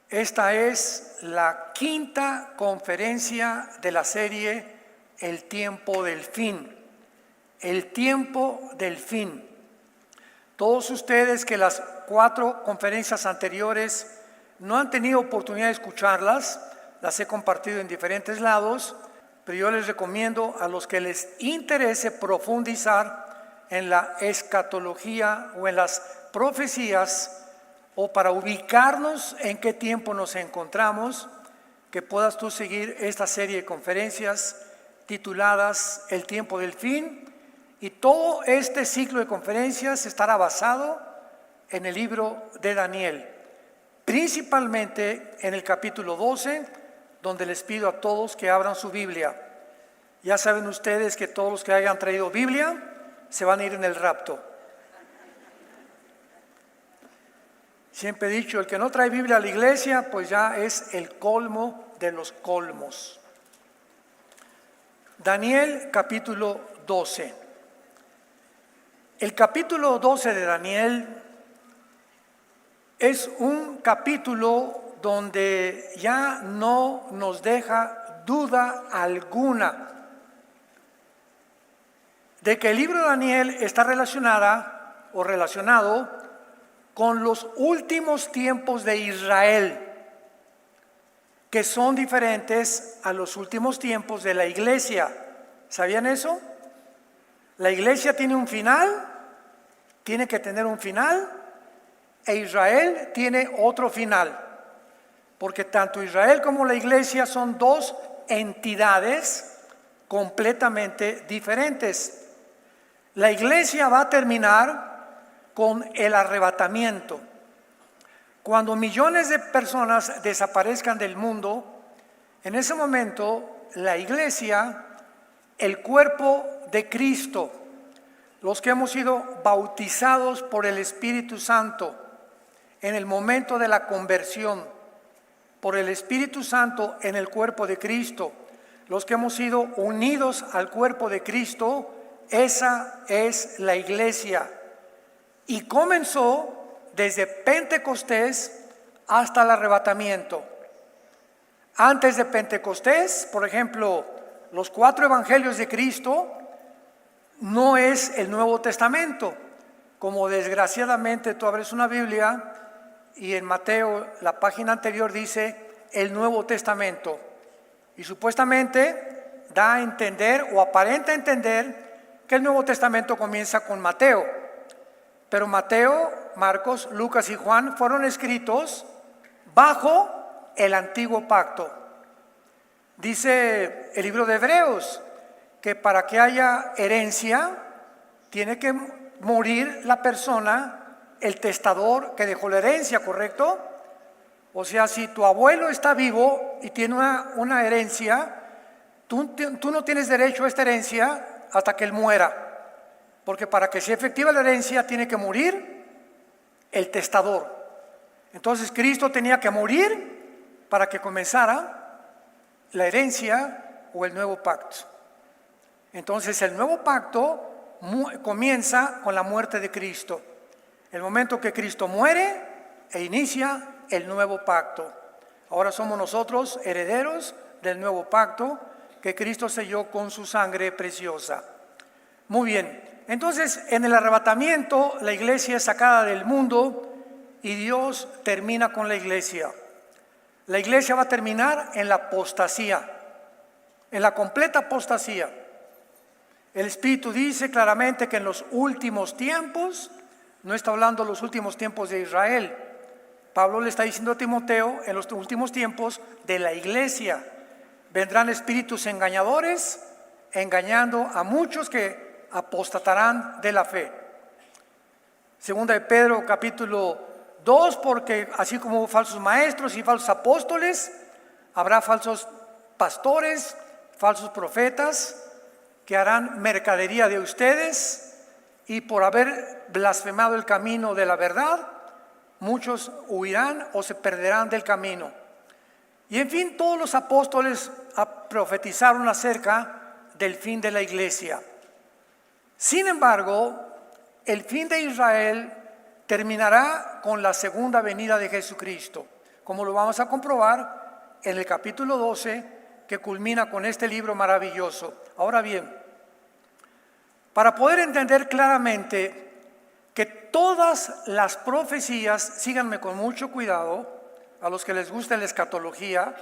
Esta es la quinta conferencia de la serie El tiempo del fin. El tiempo del fin. Todos ustedes que las 4 conferencias anteriores no han tenido oportunidad de escucharlas, las he compartido en diferentes lados, pero yo les recomiendo a los que les interese profundizar en la escatología o en las profecías, o para ubicarnos en qué tiempo nos encontramos, que puedas tú seguir esta serie de conferencias tituladas El tiempo del fin, y todo este ciclo de conferencias estará basado en el libro de Daniel, principalmente en el capítulo 12, donde les pido a todos que abran su Biblia. Ya saben ustedes que todos los que hayan traído Biblia se van a ir en el rapto. Siempre he dicho, el que no trae Biblia a la iglesia, pues ya es el colmo de los colmos. Daniel capítulo 12. El capítulo 12 de Daniel es un capítulo donde ya no nos deja duda alguna de que el libro de Daniel está relacionado con los últimos tiempos de Israel, que son diferentes a los últimos tiempos de la iglesia. ¿Sabían eso? La iglesia tiene un final, tiene que tener un final, e Israel tiene otro final, porque tanto Israel como la iglesia son 2 entidades completamente diferentes. La iglesia va a terminar con el arrebatamiento. Cuando millones de personas desaparezcan del mundo, en ese momento la iglesia, el cuerpo de Cristo, los que hemos sido bautizados por el Espíritu Santo en el momento de la conversión, por el Espíritu Santo en el cuerpo de Cristo, los que hemos sido unidos al cuerpo de Cristo, esa es la iglesia. Y comenzó desde Pentecostés hasta el arrebatamiento. Antes de Pentecostés, por ejemplo, los 4 evangelios de Cristo no es el Nuevo Testamento, como desgraciadamente tú abres una Biblia y en Mateo, la página anterior, dice el Nuevo Testamento, y supuestamente da a entender o aparenta entender que el Nuevo Testamento comienza con Mateo. Pero Mateo, Marcos, Lucas y Juan fueron escritos bajo el antiguo pacto. Dice el libro de Hebreos que para que haya herencia tiene que morir la persona, el testador que dejó la herencia, ¿correcto? O sea, si tu abuelo está vivo y tiene una herencia, tú no tienes derecho a esta herencia hasta que él muera. Porque para que sea efectiva la herencia tiene que morir el testador. Entonces Cristo tenía que morir para que comenzara la herencia o el nuevo pacto. Entonces el nuevo pacto comienza con la muerte de Cristo. El momento que Cristo muere e inicia el nuevo pacto. Ahora somos nosotros herederos del nuevo pacto que Cristo selló con su sangre preciosa. Muy bien. Entonces, en el arrebatamiento, la iglesia es sacada del mundo y Dios termina con la iglesia. La iglesia va a terminar en la apostasía, en la completa apostasía. El Espíritu dice claramente que en los últimos tiempos, no está hablando de los últimos tiempos de Israel. Pablo le está diciendo a Timoteo, en los últimos tiempos de la iglesia, vendrán espíritus engañadores, engañando a muchos que apostatarán de la fe. Segunda de Pedro capítulo 2, porque así como hubo falsos maestros y falsos apóstoles, habrá falsos pastores, falsos profetas, que harán mercadería de ustedes, y por haber blasfemado el camino de la verdad, muchos huirán o se perderán del camino. Y en fin, todos los apóstoles profetizaron acerca del fin de la iglesia. Sin embargo, el fin de Israel terminará con la segunda venida de Jesucristo. como lo vamos a comprobar en el capítulo 12, que culmina con este libro maravilloso. Ahora bien, para poder entender claramente que todas las profecías, síganme con mucho cuidado, a los que les gusta la escatología,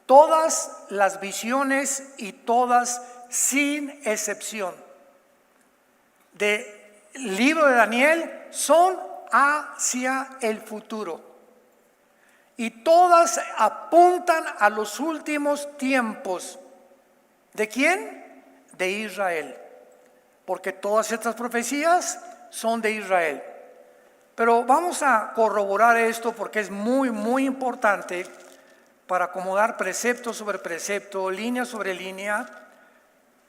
todas las visiones y todas sin excepción del libro de Daniel son hacia el futuro. Y todas apuntan a los últimos tiempos. ¿De quién? De Israel. Porque todas estas profecías son de Israel. Pero vamos a corroborar esto porque es muy, muy importante para acomodar precepto sobre precepto, línea sobre línea,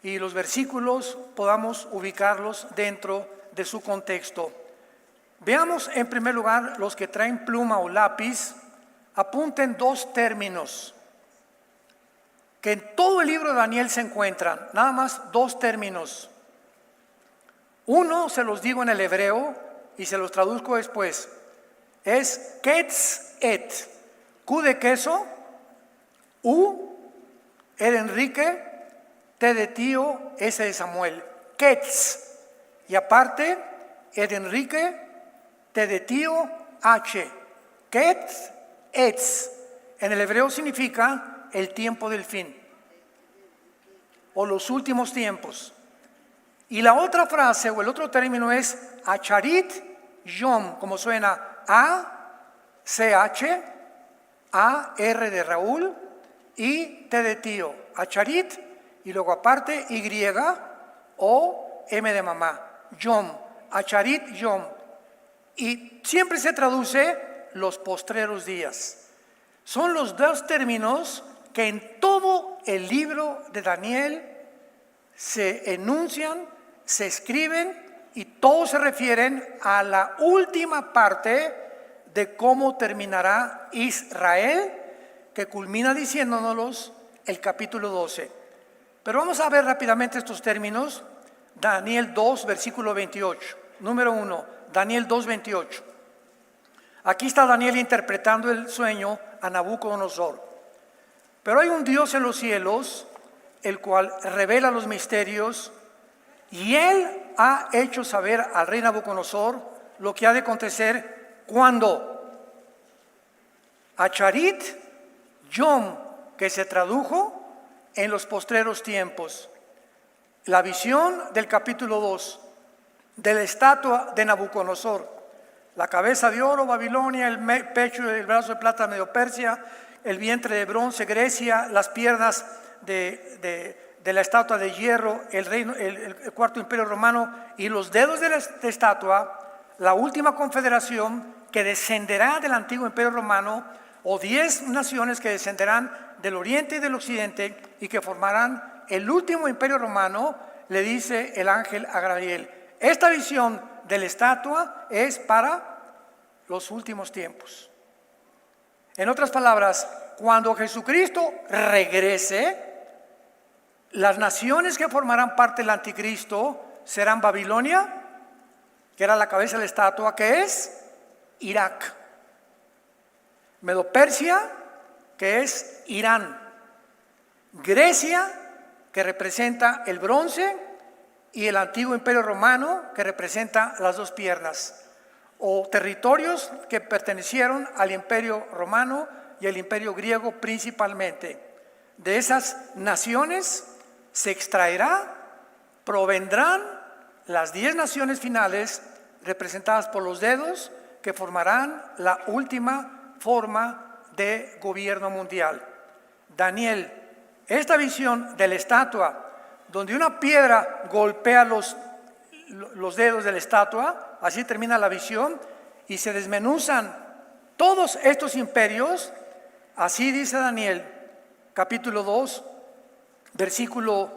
y los versículos podamos ubicarlos dentro de su contexto. Veamos en primer lugar, los que traen pluma o lápiz, apunten dos términos que en todo el libro de Daniel se encuentran, nada más dos términos. Uno se los digo en el hebreo y se los traduzco después. Es Ketz et, Q de queso, U, E de Enrique, T de tío, S de Samuel. Ketz. Y aparte, E de Enrique, T de tío, H. Ketz, etz. En el hebreo significa el tiempo del fin o los últimos tiempos. Y la otra frase o el otro término es Acharit Yom, como suena A-C-H, A-R de Raúl y T de tío, Acharit, y luego aparte Y o M de mamá, Yom, Acharit Yom. Y siempre se traduce los postreros días. Son los dos términos que en todo el libro de Daniel se enuncian, se escriben y todos se refieren a la última parte de cómo terminará Israel, que culmina diciéndonos el capítulo 12. Pero vamos a ver rápidamente estos términos. Daniel 2, versículo 28. Número 1, Daniel 2, 28. Aquí está Daniel interpretando el sueño a Nabucodonosor. Pero hay un Dios en los cielos, el cual revela los misterios, y él ha hecho saber al rey Nabucodonosor lo que ha de acontecer cuando Acharit Yom, que se tradujo en los postreros tiempos. La visión del capítulo 2 de la estatua de Nabucodonosor, la cabeza de oro Babilonia, el pecho y el brazo de plata Medio Persia, el vientre de bronce Grecia, las piernas de la estatua de hierro, el cuarto imperio romano, y los dedos de la estatua, la última confederación que descenderá del antiguo imperio romano, o 10 naciones que descenderán del oriente y del occidente y que formarán el último imperio romano, le dice el ángel a Gabriel. Esta visión de la estatua es para los últimos tiempos. En otras palabras, cuando Jesucristo regrese, las naciones que formarán parte del anticristo serán Babilonia, que era la cabeza de la estatua, que es Irak; Medo-Persia, que es Irán; Grecia, que representa el bronce, y el antiguo imperio romano, que representa las dos piernas, o territorios que pertenecieron al imperio romano y al imperio griego principalmente. De esas naciones se extraerá, provendrán las 10 naciones finales representadas por los dedos que formarán la última forma de gobierno mundial. Daniel, esta visión de la estatua, donde una piedra golpea los dedos de la estatua, así termina la visión, y se desmenuzan todos estos imperios. Así dice Daniel, capítulo 2, versículo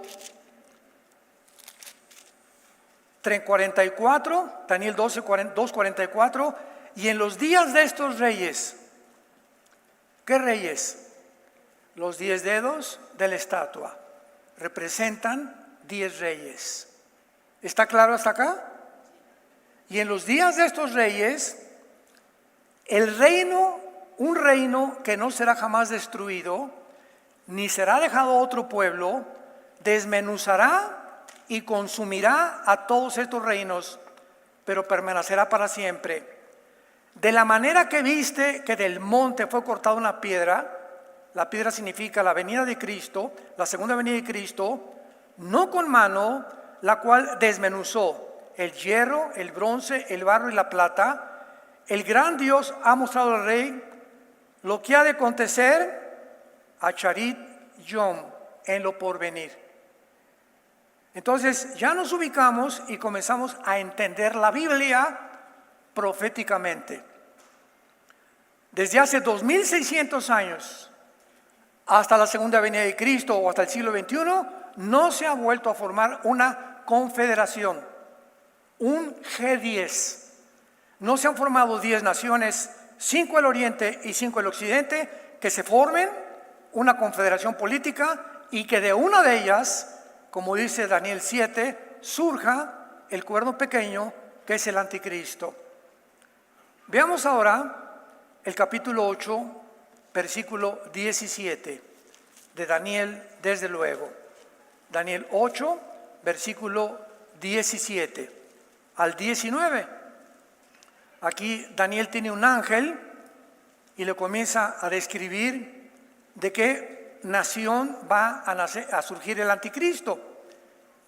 44, Daniel 12, 2, 44, y en los días de estos reyes, ¿qué reyes? Los 10 dedos de la estatua representan 10 reyes. ¿Está claro hasta acá? Y en los días de estos reyes, el reino un reino que no será jamás destruido, ni será dejado otro pueblo, desmenuzará y consumirá a todos estos reinos, pero permanecerá para siempre. De la manera que viste que del monte fue cortada una piedra, la piedra significa la venida de Cristo, la segunda venida de Cristo, no con mano, la cual desmenuzó el hierro, el bronce, el barro y la plata. El gran Dios ha mostrado al rey lo que ha de acontecer a Charit Yom en lo porvenir. Entonces ya nos ubicamos y comenzamos a entender la Biblia proféticamente. Desde hace 2600 años hasta la segunda venida de Cristo o hasta el siglo XXI, no se ha vuelto a formar una confederación, un G10. No se han formado 10 naciones, 5 al oriente y 5 al occidente, que se formen una confederación política y que de una de ellas, como dice Daniel 7, surja el cuerno pequeño que es el anticristo. Veamos ahora el capítulo 8, versículo 17 de Daniel, desde luego. Daniel 8, versículo 17 al 19. Aquí Daniel tiene un ángel y le comienza a describir de qué nación va a surgir el anticristo.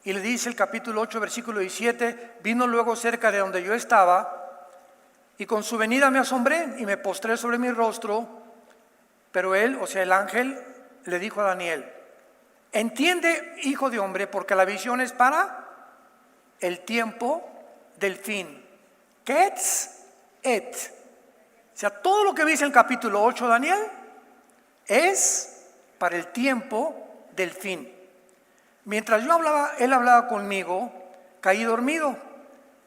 Y le dice el capítulo 8, versículo 17, vino luego cerca de donde yo estaba, y con su venida me asombré y me postré sobre mi rostro. Pero él, o sea el ángel, le dijo a Daniel, entiende, hijo de hombre, porque la visión es para el tiempo del fin. Ketz et. O sea, todo lo que dice en el capítulo 8, Daniel, es para el tiempo del fin. Mientras yo hablaba, él hablaba conmigo, caí dormido.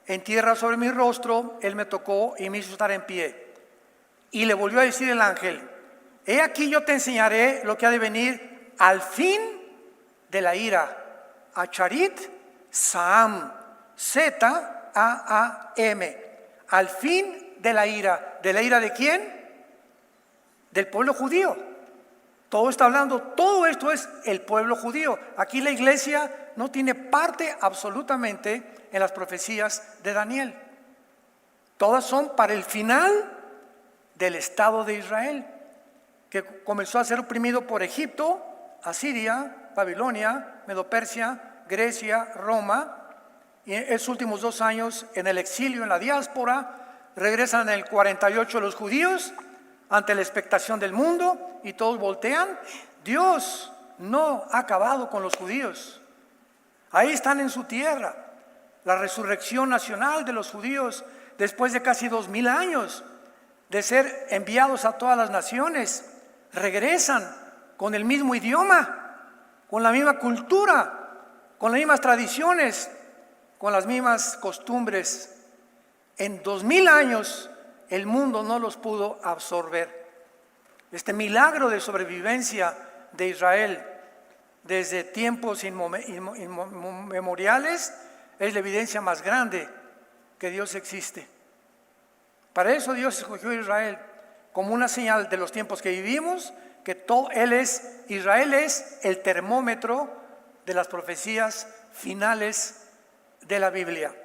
En tierra sobre mi rostro, él me tocó y me hizo estar en pie. Y le volvió a decir el ángel, he aquí yo te enseñaré lo que ha de venir al fin de la ira. Acharit Saam, Z-A-A-M, al fin de la ira. ¿De la ira de quién? Del pueblo judío. Todo está hablando, todo esto es el pueblo judío. Aquí la iglesia no tiene parte absolutamente en las profecías de Daniel. Todas son para el final del Estado de Israel, que comenzó a ser oprimido por Egipto, Asiria, Babilonia, Medo-Persia, Grecia, Roma, y en estos últimos 2 años en el exilio, en la diáspora. Regresan en el 48 los judíos ante la expectación del mundo y todos voltean. Dios no ha acabado con los judíos, ahí están en su tierra. La resurrección nacional de los judíos después de casi 2000 años de ser enviados a todas las naciones, regresan con el mismo idioma, con la misma cultura, con las mismas tradiciones, con las mismas costumbres. En 2000 años el mundo no los pudo absorber. Este milagro de sobrevivencia de Israel desde tiempos inmemoriales es la evidencia más grande que Dios existe. Para eso Dios escogió a Israel como una señal de los tiempos que vivimos, que Israel es el termómetro de las profecías finales de la Biblia.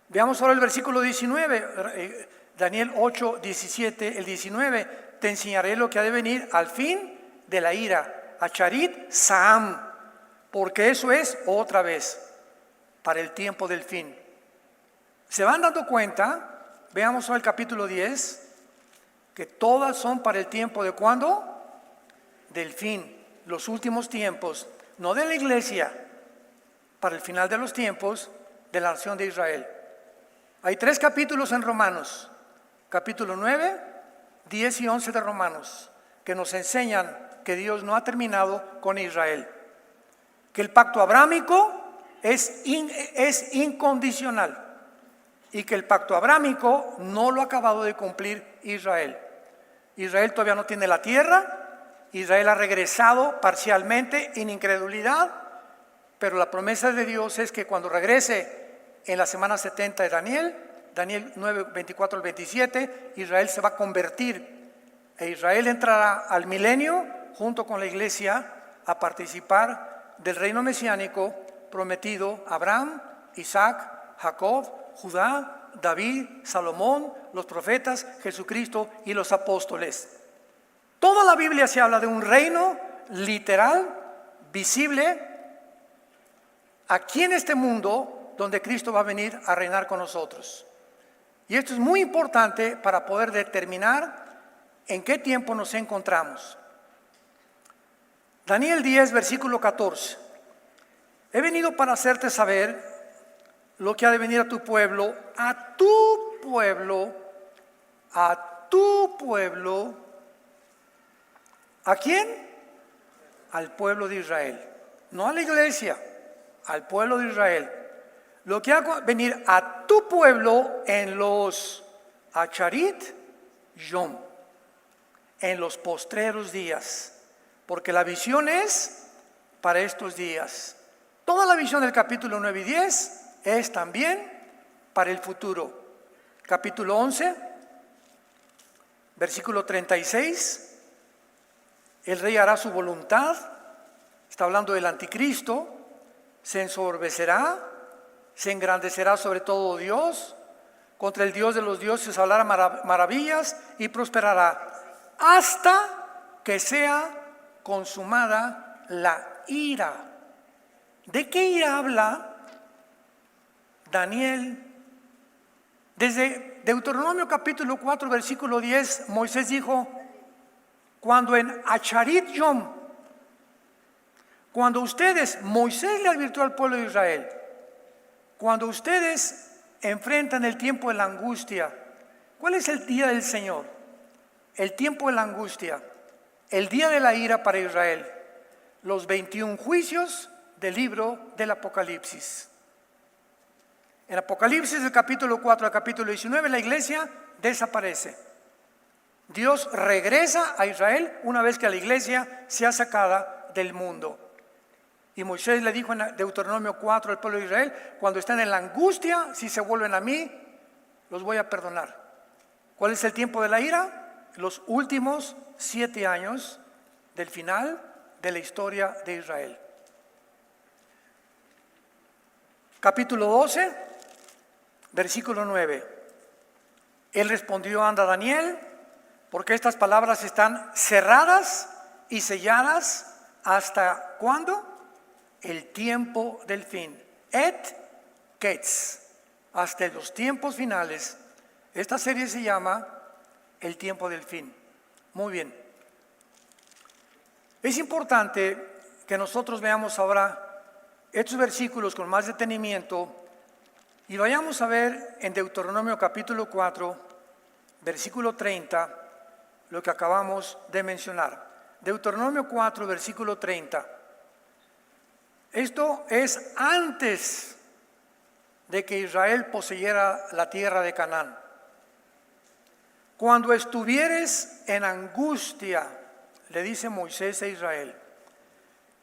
Veamos ahora el versículo 19, Daniel 8, 17, el 19. Te enseñaré lo que ha de venir al fin de la ira, Acharit Saam, porque eso es otra vez para el tiempo del fin. ¿Se van dando cuenta? Veamos ahora el capítulo 10, que todas son para el tiempo de ¿cuándo? Del fin, los últimos tiempos, no de la iglesia, para el final de los tiempos de la nación de Israel. Hay 3 capítulos en Romanos, capítulo 9, 10 y 11 de Romanos, que nos enseñan que Dios no ha terminado con Israel, que el pacto abrámico es incondicional y que el pacto abrámico no lo ha acabado de cumplir Israel. Israel todavía no tiene la tierra, Israel ha regresado parcialmente en incredulidad, pero la promesa de Dios es que cuando regrese en la semana 70 de Daniel, Daniel 9, 24 al 27, Israel se va a convertir e Israel entrará al milenio junto con la iglesia a participar del reino mesiánico prometido a Abraham, Isaac, Jacob, Judá, David, Salomón, los profetas, Jesucristo y los apóstoles. Toda la Biblia se habla de un reino literal, visible, aquí en este mundo donde Cristo va a venir a reinar con nosotros. Y esto es muy importante para poder determinar en qué tiempo nos encontramos. Daniel 10, versículo 14. He venido para hacerte saber lo que ha de venir a tu pueblo, a tu pueblo, a tu pueblo. ¿A quién? Al pueblo de Israel. No a la iglesia, al pueblo de Israel. Lo que ha de venir a tu pueblo en los Acharit Yom, en los postreros días. Porque la visión es para estos días. Toda la visión del capítulo 9 y 10 es también para el futuro. Capítulo 11, versículo 36. El rey hará su voluntad. Está hablando del anticristo. Se ensorbecerá, se engrandecerá sobre todo Dios. Contra el Dios de los dioses hablará maravillas y prosperará hasta que sea consumada la ira. ¿De qué ira habla Daniel? Desde Deuteronomio capítulo 4 versículo 10, Moisés dijo: cuando en Acharit Yom, cuando ustedes, Moisés le advirtió al pueblo de Israel, cuando ustedes enfrentan el tiempo de la angustia, ¿cuál es el día del Señor? El tiempo de la angustia, el día de la ira para Israel, los 21 juicios del libro del Apocalipsis. En Apocalipsis del capítulo 4 al capítulo 19 la iglesia desaparece. Dios regresa a Israel una vez que la iglesia sea sacada del mundo. Y Moisés le dijo en Deuteronomio 4 al pueblo de Israel: cuando estén en la angustia, si se vuelven a mí, los voy a perdonar. ¿Cuál es el tiempo de la ira? Los últimos 7 años del final de la historia de Israel. Capítulo 12, versículo 9. Él respondió: anda, Daniel, porque estas palabras están cerradas y selladas hasta ¿cuándo? El tiempo del fin. Et Ketz, hasta los tiempos finales. Esta serie se llama El tiempo del fin. Muy bien. Es importante que nosotros veamos ahora estos versículos con más detenimiento y vayamos a ver en Deuteronomio capítulo 4, versículo 30, lo que acabamos de mencionar. Deuteronomio 4, versículo 30. Esto es antes de que Israel poseyera la tierra de Canaán. Cuando estuvieres en angustia, le dice Moisés a Israel,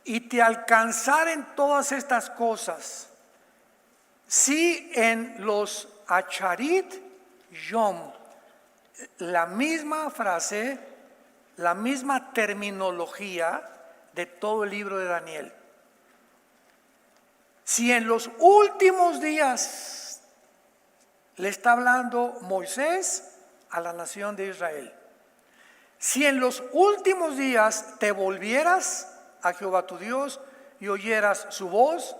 y te alcanzaren todas estas cosas, si en los Acharit Yom, la misma frase, la misma terminología de todo el libro de Daniel. Si en los últimos días le está hablando Moisés a la nación de Israel, si en los últimos días te volvieras a Jehová tu Dios y oyeras su voz,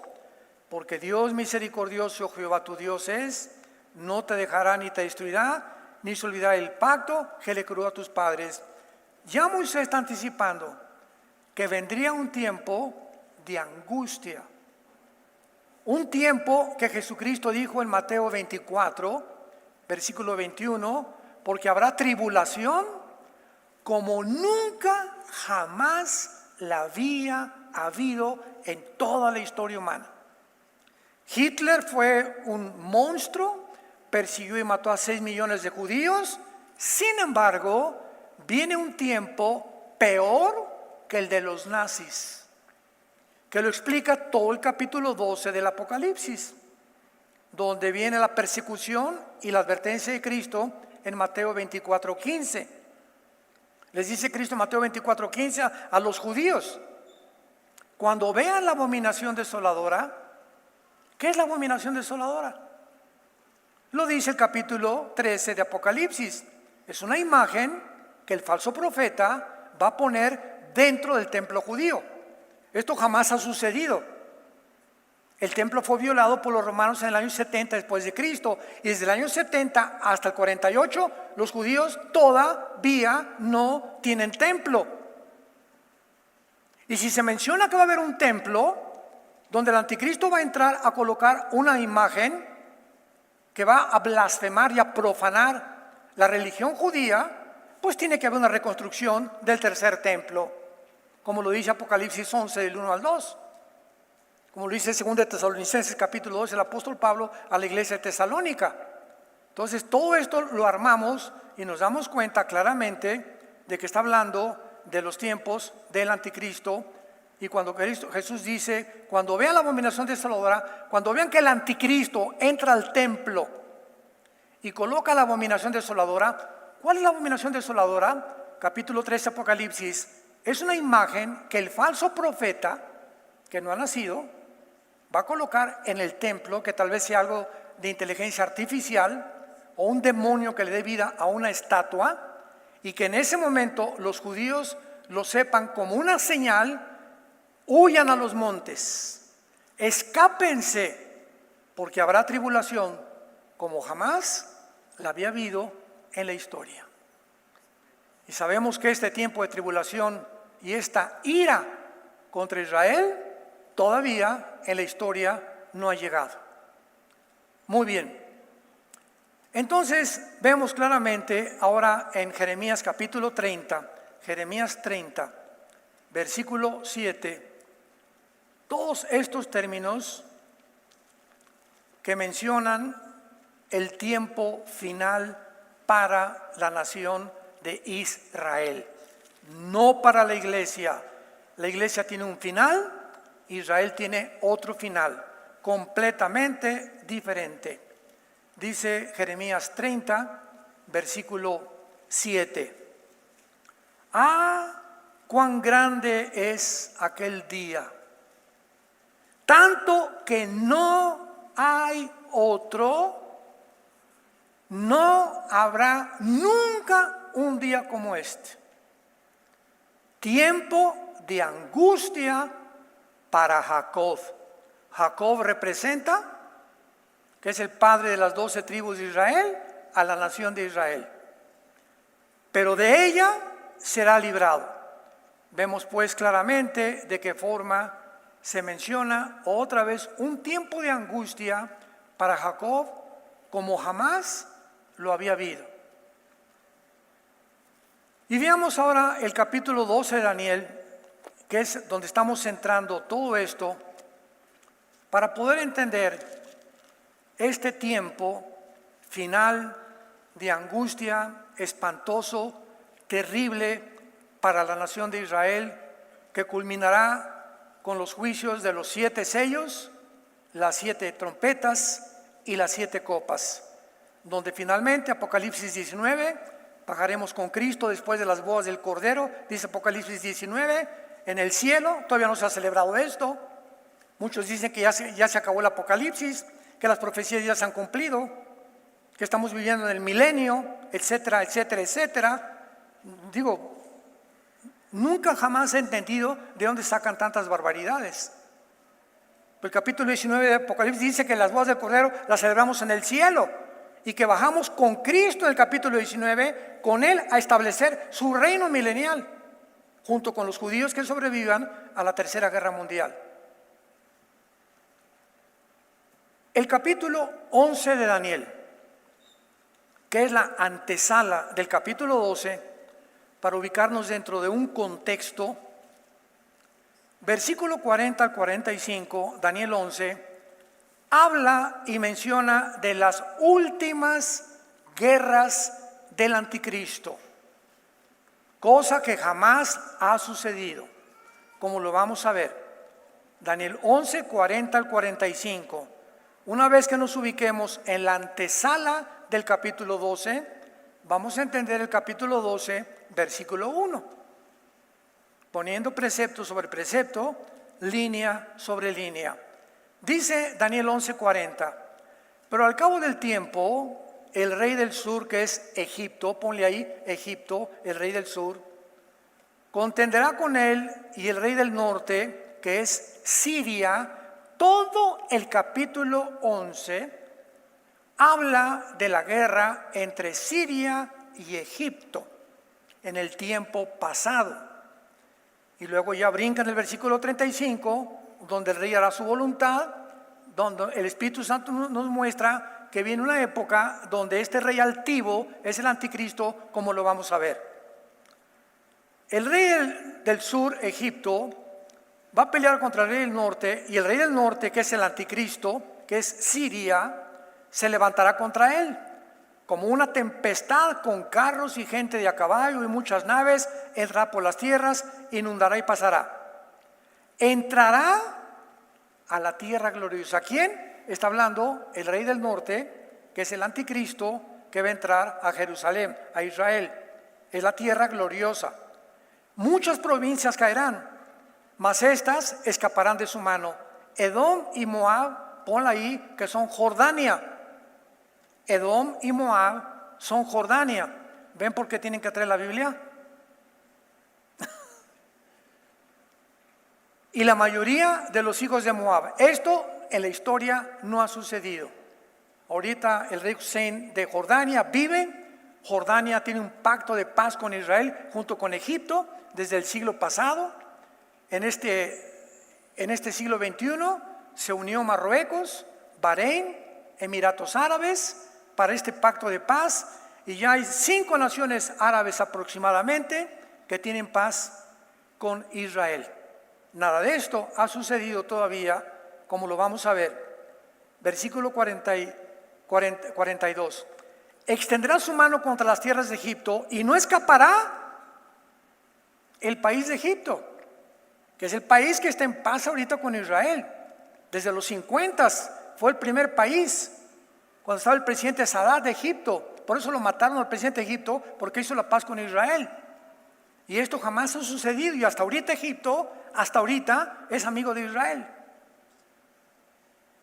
porque Dios misericordioso Jehová tu Dios es, no te dejará ni te destruirá, ni se olvidará el pacto que le juró a tus padres. Ya Moisés está anticipando que vendría un tiempo de angustia. Un tiempo que Jesucristo dijo en Mateo 24, versículo 21, porque habrá tribulación como nunca jamás la había habido en toda la historia humana. Hitler fue un monstruo, persiguió y mató a 6 millones de judíos. Sin embargo, viene un tiempo peor que el de los nazis, que lo explica todo el capítulo 12 del Apocalipsis. donde viene la persecución y la advertencia de Cristo en Mateo 24:15. Les dice Cristo en Mateo 24:15 a los judíos: cuando vean la abominación desoladora. ¿Qué es la abominación desoladora? Lo dice el capítulo 13 de Apocalipsis. Es una imagen que el falso profeta va a poner dentro del templo judío. Esto jamás ha sucedido. El templo fue violado por los romanos en el año 70 después de Cristo, y desde el año 70 hasta el 48 los judíos todavía no tienen templo. Y si se menciona que va a haber un templo donde el anticristo va a entrar a colocar una imagen que va a blasfemar y a profanar la religión judía, pues tiene que haber una reconstrucción del tercer templo, como lo dice Apocalipsis 11 del 1 al 2. Como lo dice 2 de Tesalonicenses capítulo 2 el apóstol Pablo a la iglesia de Tesalónica. Entonces todo esto lo armamos y nos damos cuenta claramente de que está hablando de los tiempos del anticristo. Y cuando Jesús dice: cuando vean la abominación desoladora, cuando vean que el anticristo entra al templo y coloca la abominación desoladora. ¿Cuál es la abominación desoladora? Capítulo 13 Apocalipsis. Es una imagen que el falso profeta, que no ha nacido, va a colocar en el templo, que tal vez sea algo de inteligencia artificial o un demonio que le dé vida a una estatua, y que en ese momento los judíos lo sepan como una señal: huyan a los montes, escápense, porque habrá tribulación como jamás la había habido en la historia. Y sabemos que este tiempo de tribulación y esta ira contra Israel todavía en la historia no ha llegado. Muy bien. Entonces vemos claramente ahora en Jeremías capítulo 30, Jeremías 30, versículo 7, todos estos términos que mencionan el tiempo final para la nación de Israel, no para la iglesia. La iglesia tiene un final, Israel tiene otro final, completamente diferente. Dice Jeremías 30, versículo 7. ¡Ah, cuán grande es aquel día! Tanto que no hay otro, no habrá nunca un día como este. Tiempo de angustia para Jacob. Jacob representa, que es el padre de las 12 tribus de Israel, a la nación de Israel. Pero de ella será librado. Vemos pues claramente de qué forma se menciona otra vez un tiempo de angustia para Jacob como jamás lo había habido. Y veamos ahora el capítulo 12 de Daniel, que es donde estamos centrando todo esto, para poder entender este tiempo final de angustia espantoso, terrible para la nación de Israel, que culminará con los juicios de los 7 sellos, las 7 trompetas y las 7 copas, donde finalmente Apocalipsis 19, bajaremos con Cristo después de las bodas del Cordero, dice Apocalipsis 19, en el cielo. Todavía no se ha celebrado esto. Muchos dicen que ya se acabó el Apocalipsis, que las profecías ya se han cumplido, que estamos viviendo en el milenio, etcétera, etcétera, etcétera. Digo, nunca jamás he entendido de dónde sacan tantas barbaridades. El capítulo 19 de Apocalipsis dice que las bodas del Cordero las celebramos en el cielo y que bajamos con Cristo en el capítulo 19, con Él a establecer su reino milenial, junto con los judíos que sobrevivan a la Tercera Guerra Mundial. El capítulo 11 de Daniel, que es la antesala del capítulo 12, para ubicarnos dentro de un contexto, versículo 40 al 45, Daniel 11, habla y menciona de las últimas guerras del anticristo, cosa que jamás ha sucedido, como lo vamos a ver. Daniel 11, 40 al 45. una vez que nos ubiquemos en la antesala del capítulo 12, vamos a entender el capítulo 12, versículo 1, poniendo precepto sobre precepto, línea sobre línea. Dice Daniel 11:40, pero al cabo del tiempo, el rey del sur, que es Egipto, ponle ahí Egipto, el rey del sur, contenderá con él, y el rey del norte, que es Siria. Todo el capítulo 11 habla de la guerra entre Siria y Egipto en el tiempo pasado. Y luego ya brinca en el versículo 35, donde el rey hará su voluntad, donde el Espíritu Santo nos muestra que viene una época donde este rey altivo es el anticristo, como lo vamos a ver. El rey del sur, Egipto, va a pelear contra el rey del norte, y el rey del norte, que es el anticristo, que es Siria, se levantará contra él como una tempestad, con carros y gente de a caballo y muchas naves, entrará por las tierras, inundará y pasará. Entrará a la tierra gloriosa. ¿Quién? Está hablando el rey del norte, que es el anticristo, que va a entrar a Jerusalén, a Israel. Es la tierra gloriosa. Muchas provincias caerán, mas estas escaparán de su mano. Edom y Moab, ponla ahí, que son Jordania. Edom y Moab son Jordania. ¿Ven por qué tienen que traer la Biblia? Y la mayoría de los hijos de Moab. Esto en la historia no ha sucedido. Ahorita el rey Hussein de Jordania vive. Jordania tiene un pacto de paz con Israel junto con Egipto desde el siglo pasado. En este siglo XXI se unió Marruecos, Bahrein, Emiratos Árabes para este pacto de paz, y ya hay 5 naciones árabes aproximadamente que tienen paz con Israel. Nada de esto ha sucedido todavía, como lo vamos a ver. Versículo 42. Extenderá su mano contra las tierras de Egipto y no escapará el país de Egipto, que es el país que está en paz ahorita con Israel. Desde los 50 fue el primer país, cuando estaba el presidente Sadat de Egipto. Por eso lo mataron al presidente de Egipto, porque hizo la paz con Israel. Y esto jamás ha sucedido, y hasta ahorita Egipto, hasta ahorita es amigo de Israel.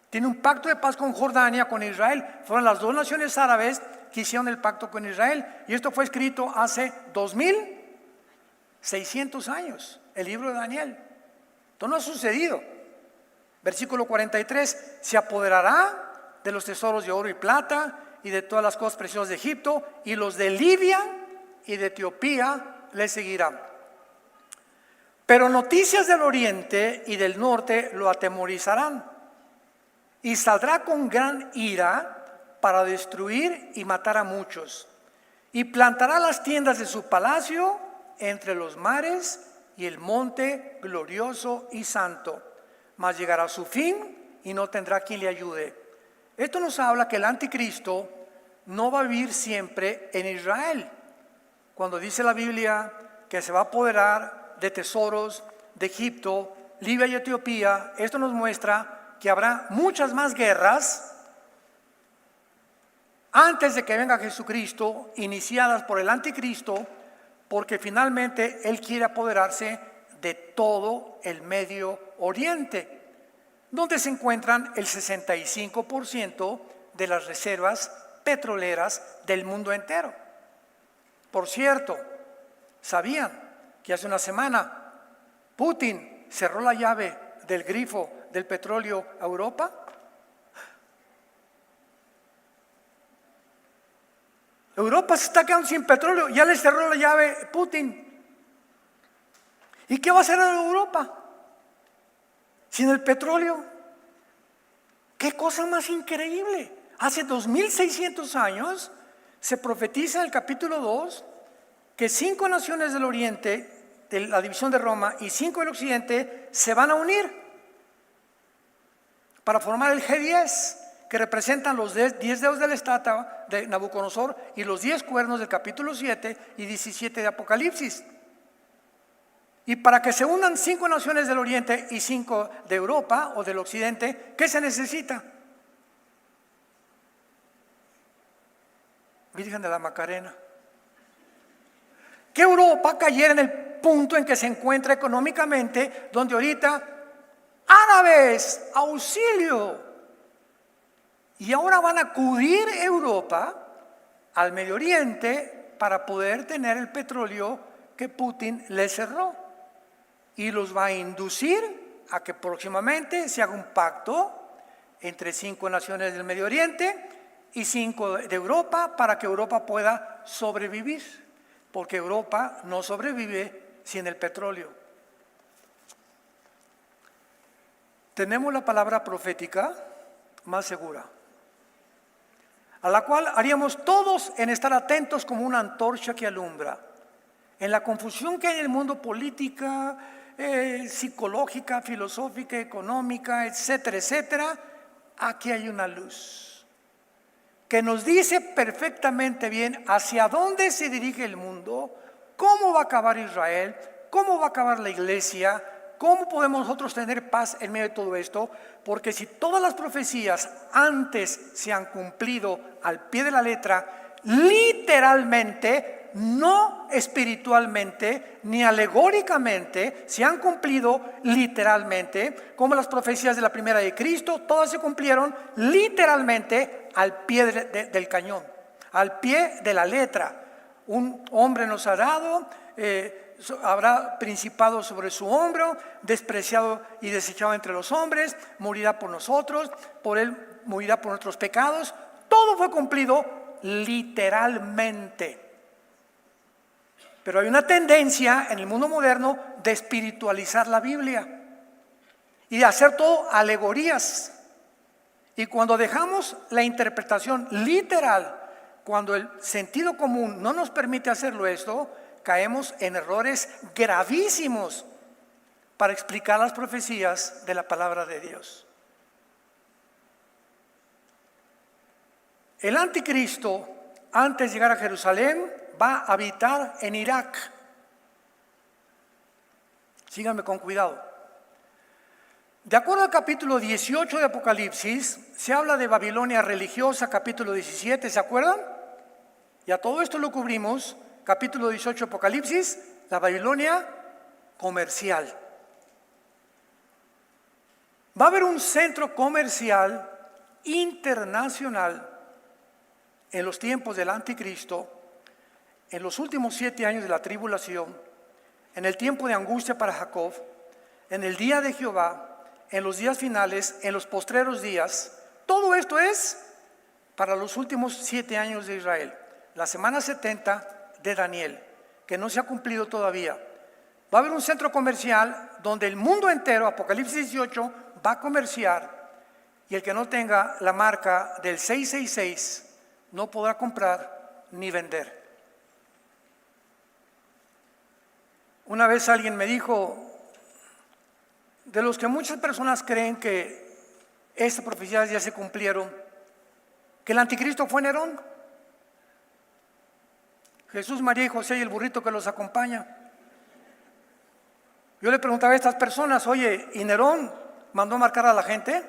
Tiene un pacto de paz con Jordania, con Israel. Fueron las 2 naciones árabes que hicieron el pacto con Israel. Y esto fue escrito hace 2600 años, el libro de Daniel. Esto no ha sucedido. Versículo 43, se apoderará de los tesoros de oro y plata y de todas las cosas preciosas de Egipto, y los de Libia y de Etiopía le seguirán. Pero noticias del oriente y del norte lo atemorizarán, y saldrá con gran ira para destruir y matar a muchos, y plantará las tiendas de su palacio entre los mares y el monte glorioso y santo, mas llegará a su fin y no tendrá quien le ayude. Esto nos habla que el anticristo no va a vivir siempre en Israel. Cuando dice la Biblia que se va a apoderar de tesoros de Egipto, Libia y Etiopía, esto nos muestra que habrá muchas más guerras antes de que venga Jesucristo, iniciadas por el anticristo, porque finalmente él quiere apoderarse de todo el Medio Oriente, donde se encuentran el 65% de las reservas petroleras del mundo entero. Por cierto, ¿sabían que hace una semana Putin cerró la llave del grifo del petróleo a Europa? Europa se está quedando sin petróleo, ya le cerró la llave Putin. ¿Y qué va a hacer en Europa sin el petróleo? ¡Qué cosa más increíble! Hace 2600 años se profetiza en el capítulo 2 que 5 naciones del oriente, de la división de Roma, y 5 del occidente se van a unir para formar el G10, que representan los 10 dedos de la estatua de Nabucodonosor y los 10 cuernos del capítulo 7 y 17 de Apocalipsis. Y para que se unan 5 naciones del oriente y 5 de Europa o del occidente, ¿qué se necesita? Virgen de la Macarena. Que Europa cayera en el punto en que se encuentra económicamente, donde ahorita árabes, auxilio. Y ahora van a acudir Europa al Medio Oriente para poder tener el petróleo que Putin le cerró. Y los va a inducir a que próximamente se haga un pacto entre 5 naciones del Medio Oriente y 5 de Europa para que Europa pueda sobrevivir. Porque Europa no sobrevive sin el petróleo. Tenemos la palabra profética más segura, a la cual haríamos todos en estar atentos como una antorcha que alumbra. En la confusión que hay en el mundo política, psicológica, filosófica, económica, etcétera, etcétera, aquí hay una luz que nos dice perfectamente bien hacia dónde se dirige el mundo, cómo va a acabar Israel, cómo va a acabar la iglesia, cómo podemos nosotros tener paz en medio de todo esto, porque si todas las profecías antes se han cumplido al pie de la letra, literalmente, no espiritualmente ni alegóricamente, se han cumplido literalmente, como las profecías de la primera de Cristo, todas se cumplieron literalmente al pie del cañón, al pie de la letra. Un hombre nos ha dado, habrá principado sobre su hombro, despreciado y desechado entre los hombres, morirá por nosotros, por él morirá por nuestros pecados. Todo fue cumplido literalmente. Pero hay una tendencia en el mundo moderno de espiritualizar la Biblia y de hacer todo alegorías. Y cuando dejamos la interpretación literal, cuando el sentido común no nos permite hacerlo esto, caemos en errores gravísimos para explicar las profecías de la palabra de Dios. El anticristo, antes de llegar a Jerusalén, va a habitar en Irak. Síganme con cuidado. De acuerdo al capítulo 18 de Apocalipsis, se habla de Babilonia religiosa, capítulo 17, ¿se acuerdan? Y a todo esto lo cubrimos, capítulo 18 de Apocalipsis, la Babilonia comercial. Va a haber un centro comercial internacional en los tiempos del anticristo, en los últimos 7 años de la tribulación, en el tiempo de angustia para Jacob, en el día de Jehová, en los días finales, en los postreros días. Todo esto es para los últimos 7 años de Israel, la semana 70 de Daniel, que no se ha cumplido todavía. Va a haber un centro comercial donde el mundo entero, Apocalipsis 18, va a comerciar, y el que no tenga la marca del 666 no podrá comprar ni vender. Una vez alguien me dijo, de los que muchas personas creen que estas profecías ya se cumplieron, que el anticristo fue Nerón, Jesús, María y José y el burrito que los acompaña. Yo le preguntaba a estas personas, oye, ¿y Nerón mandó marcar a la gente?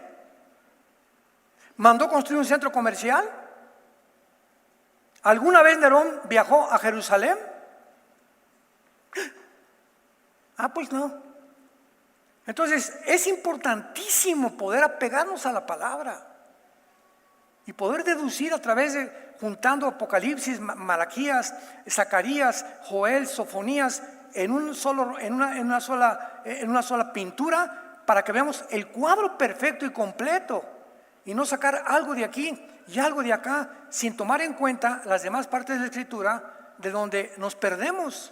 ¿Mandó construir un centro comercial? ¿Alguna vez Nerón viajó a Jerusalén? Ah, pues no. Entonces es importantísimo poder apegarnos a la palabra y poder deducir a través de, juntando Apocalipsis, Malaquías, Zacarías, Joel, Sofonías, en una sola pintura, para que veamos el cuadro perfecto y completo, y no sacar algo de aquí y algo de acá, sin tomar en cuenta las demás partes de la Escritura, de donde nos perdemos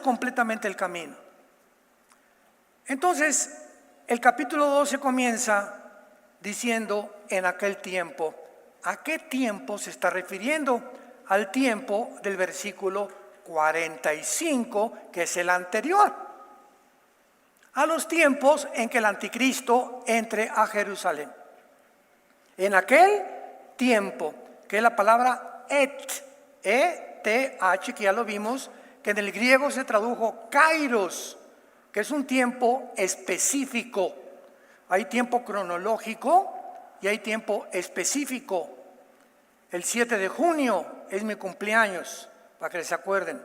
completamente el camino. Entonces, el capítulo 12 comienza diciendo en aquel tiempo. ¿A qué tiempo se está refiriendo? Al tiempo del versículo 45, que es el anterior. A los tiempos en que el anticristo entre a Jerusalén. En aquel tiempo, que es la palabra E-T-H, que ya lo vimos, que en el griego se tradujo kairos, que es un tiempo específico. Hay tiempo cronológico y hay tiempo específico. El 7 de junio es mi cumpleaños, para que se acuerden.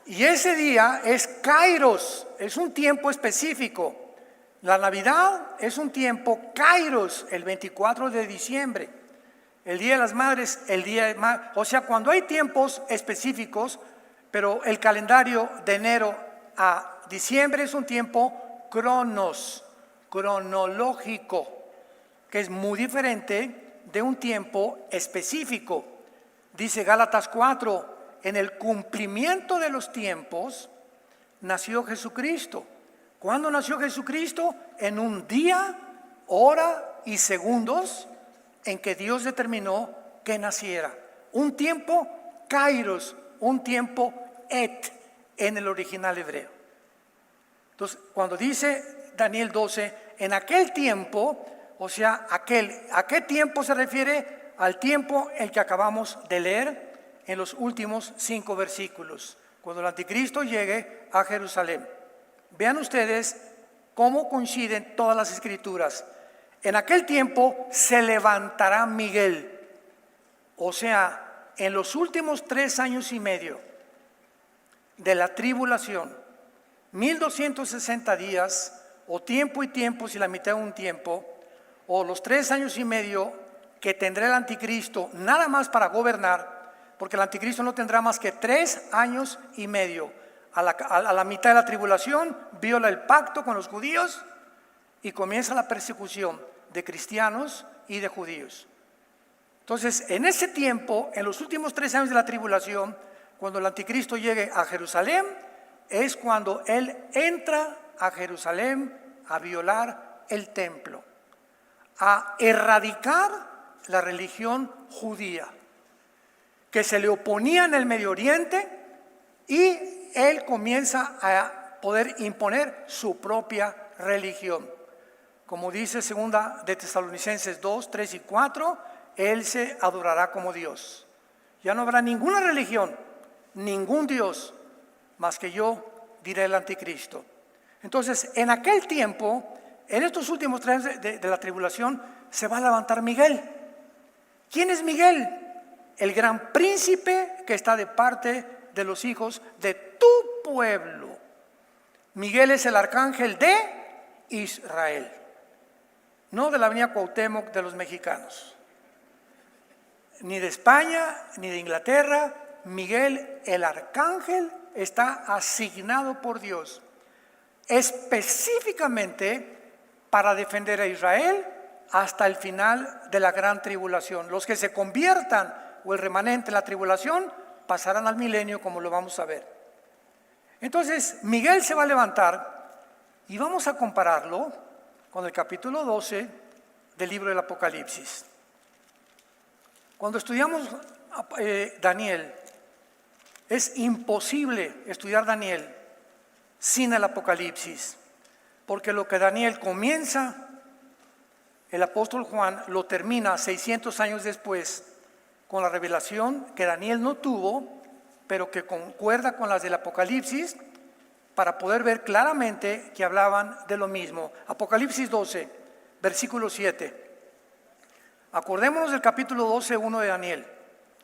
Y ese día es Kairos, es un tiempo específico. La Navidad es un tiempo Kairos, el 24 de diciembre. El Día de las Madres, el Día de o sea, cuando hay tiempos específicos, pero el calendario de enero a diciembre es un tiempo cronológico, que es muy diferente de un tiempo específico. Dice Gálatas 4, en el cumplimiento de los tiempos nació Jesucristo. ¿Cuándo nació Jesucristo? En un día, hora y segundos en que Dios determinó que naciera. Un tiempo kairos, un tiempo et en el original hebreo. Entonces, cuando dice Daniel 12, en aquel tiempo, o sea, ¿a qué tiempo se refiere? Al tiempo el que acabamos de leer en los últimos 5 versículos, cuando el anticristo llegue a Jerusalén. Vean ustedes cómo coinciden todas las escrituras. En aquel tiempo se levantará Miguel, o sea, en los últimos 3 años y medio de la tribulación, 1260 días, o tiempo y tiempo, si la mitad de un tiempo, o los 3 años y medio que tendrá el anticristo nada más para gobernar, porque el anticristo no tendrá más que 3 años y medio. A la mitad de la tribulación viola el pacto con los judíos y comienza la persecución de cristianos y de judíos. Entonces, en ese tiempo, en los últimos 3 años de la tribulación, cuando el anticristo llegue a Jerusalén, es cuando él entra a Jerusalén a violar el templo, a erradicar la religión judía, que se le oponía en el Medio Oriente, y él comienza a poder imponer su propia religión. Como dice segunda de Tesalonicenses 2, 3 y 4, él se adorará como Dios. Ya no habrá ninguna religión, ningún Dios, más que yo, diré el anticristo. Entonces, en aquel tiempo, en estos últimos 3 años de la tribulación, se va a levantar Miguel. ¿Quién es Miguel? El gran príncipe que está de parte de los hijos de tu pueblo. Miguel es el arcángel de Israel, no de la avenida Cuauhtémoc de los mexicanos, ni de España, ni de Inglaterra. Miguel, el arcángel, está asignado por Dios específicamente para defender a Israel hasta el final de la gran tribulación. Los que se conviertan o el remanente en la tribulación pasarán al milenio, como lo vamos a ver. Entonces, Miguel se va a levantar y vamos a compararlo con el capítulo 12 del libro del Apocalipsis. Cuando estudiamos Daniel, es imposible estudiar Daniel sin el Apocalipsis, porque lo que Daniel comienza, el apóstol Juan lo termina 600 años después con la revelación que Daniel no tuvo, pero que concuerda con las del Apocalipsis, para poder ver claramente que hablaban de lo mismo. Apocalipsis 12, versículo 7. Acordémonos del capítulo 12, 1 de Daniel.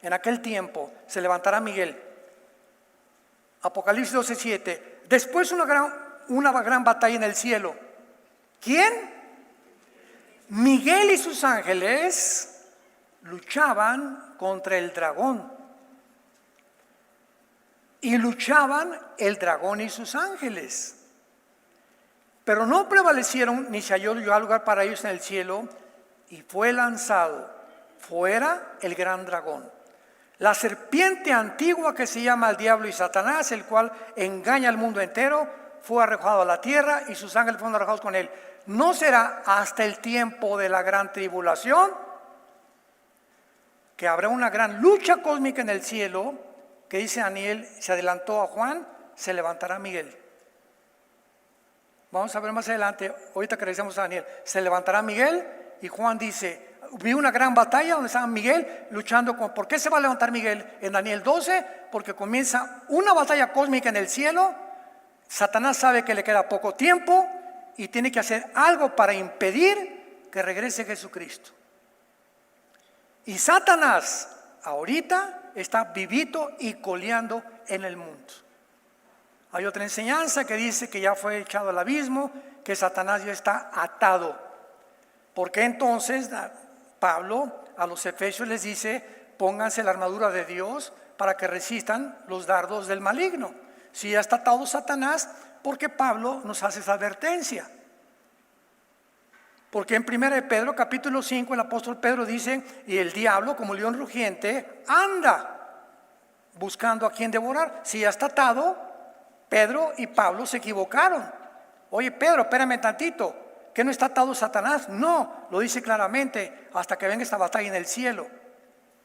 En aquel tiempo se levantará Miguel. Apocalipsis 12, 7. Después una gran batalla en el cielo. ¿Quién? Miguel y sus ángeles luchaban contra el dragón. Y luchaban el dragón y sus ángeles. Pero no prevalecieron, ni se halló lugar para ellos en el cielo, y fue lanzado fuera el gran dragón, la serpiente antigua que se llama el diablo y Satanás, el cual engaña al mundo entero. Fue arrojado a la tierra y sus ángeles fueron arrojados con él. No será hasta el tiempo de la gran tribulación que habrá una gran lucha cósmica en el cielo, que dice Daniel, se adelantó a Juan, se levantará Miguel. Vamos a ver más adelante, ahorita que revisamos a Daniel, se levantará Miguel, y Juan dice, vi una gran batalla donde estaba Miguel luchando con... ¿Por qué se va a levantar Miguel? En Daniel 12, porque comienza una batalla cósmica en el cielo. Satanás sabe que le queda poco tiempo y tiene que hacer algo para impedir que regrese Jesucristo. Y Satanás ahorita está vivito y coleando en el mundo. Hay otra enseñanza que dice que ya fue echado al abismo, que Satanás ya está atado. Porque entonces Pablo a los efesios les dice: pónganse la armadura de Dios para que resistan los dardos del maligno. Si ya está atado Satanás, porque Pablo nos hace esa advertencia. Porque en 1 Pedro capítulo 5 el apóstol Pedro dice: y el diablo como león rugiente anda buscando a quien devorar. Si ya está atado, Pedro y Pablo se equivocaron. Oye Pedro, espérame tantito, ¿que no está atado Satanás? No, lo dice claramente, hasta que venga esta batalla en el cielo.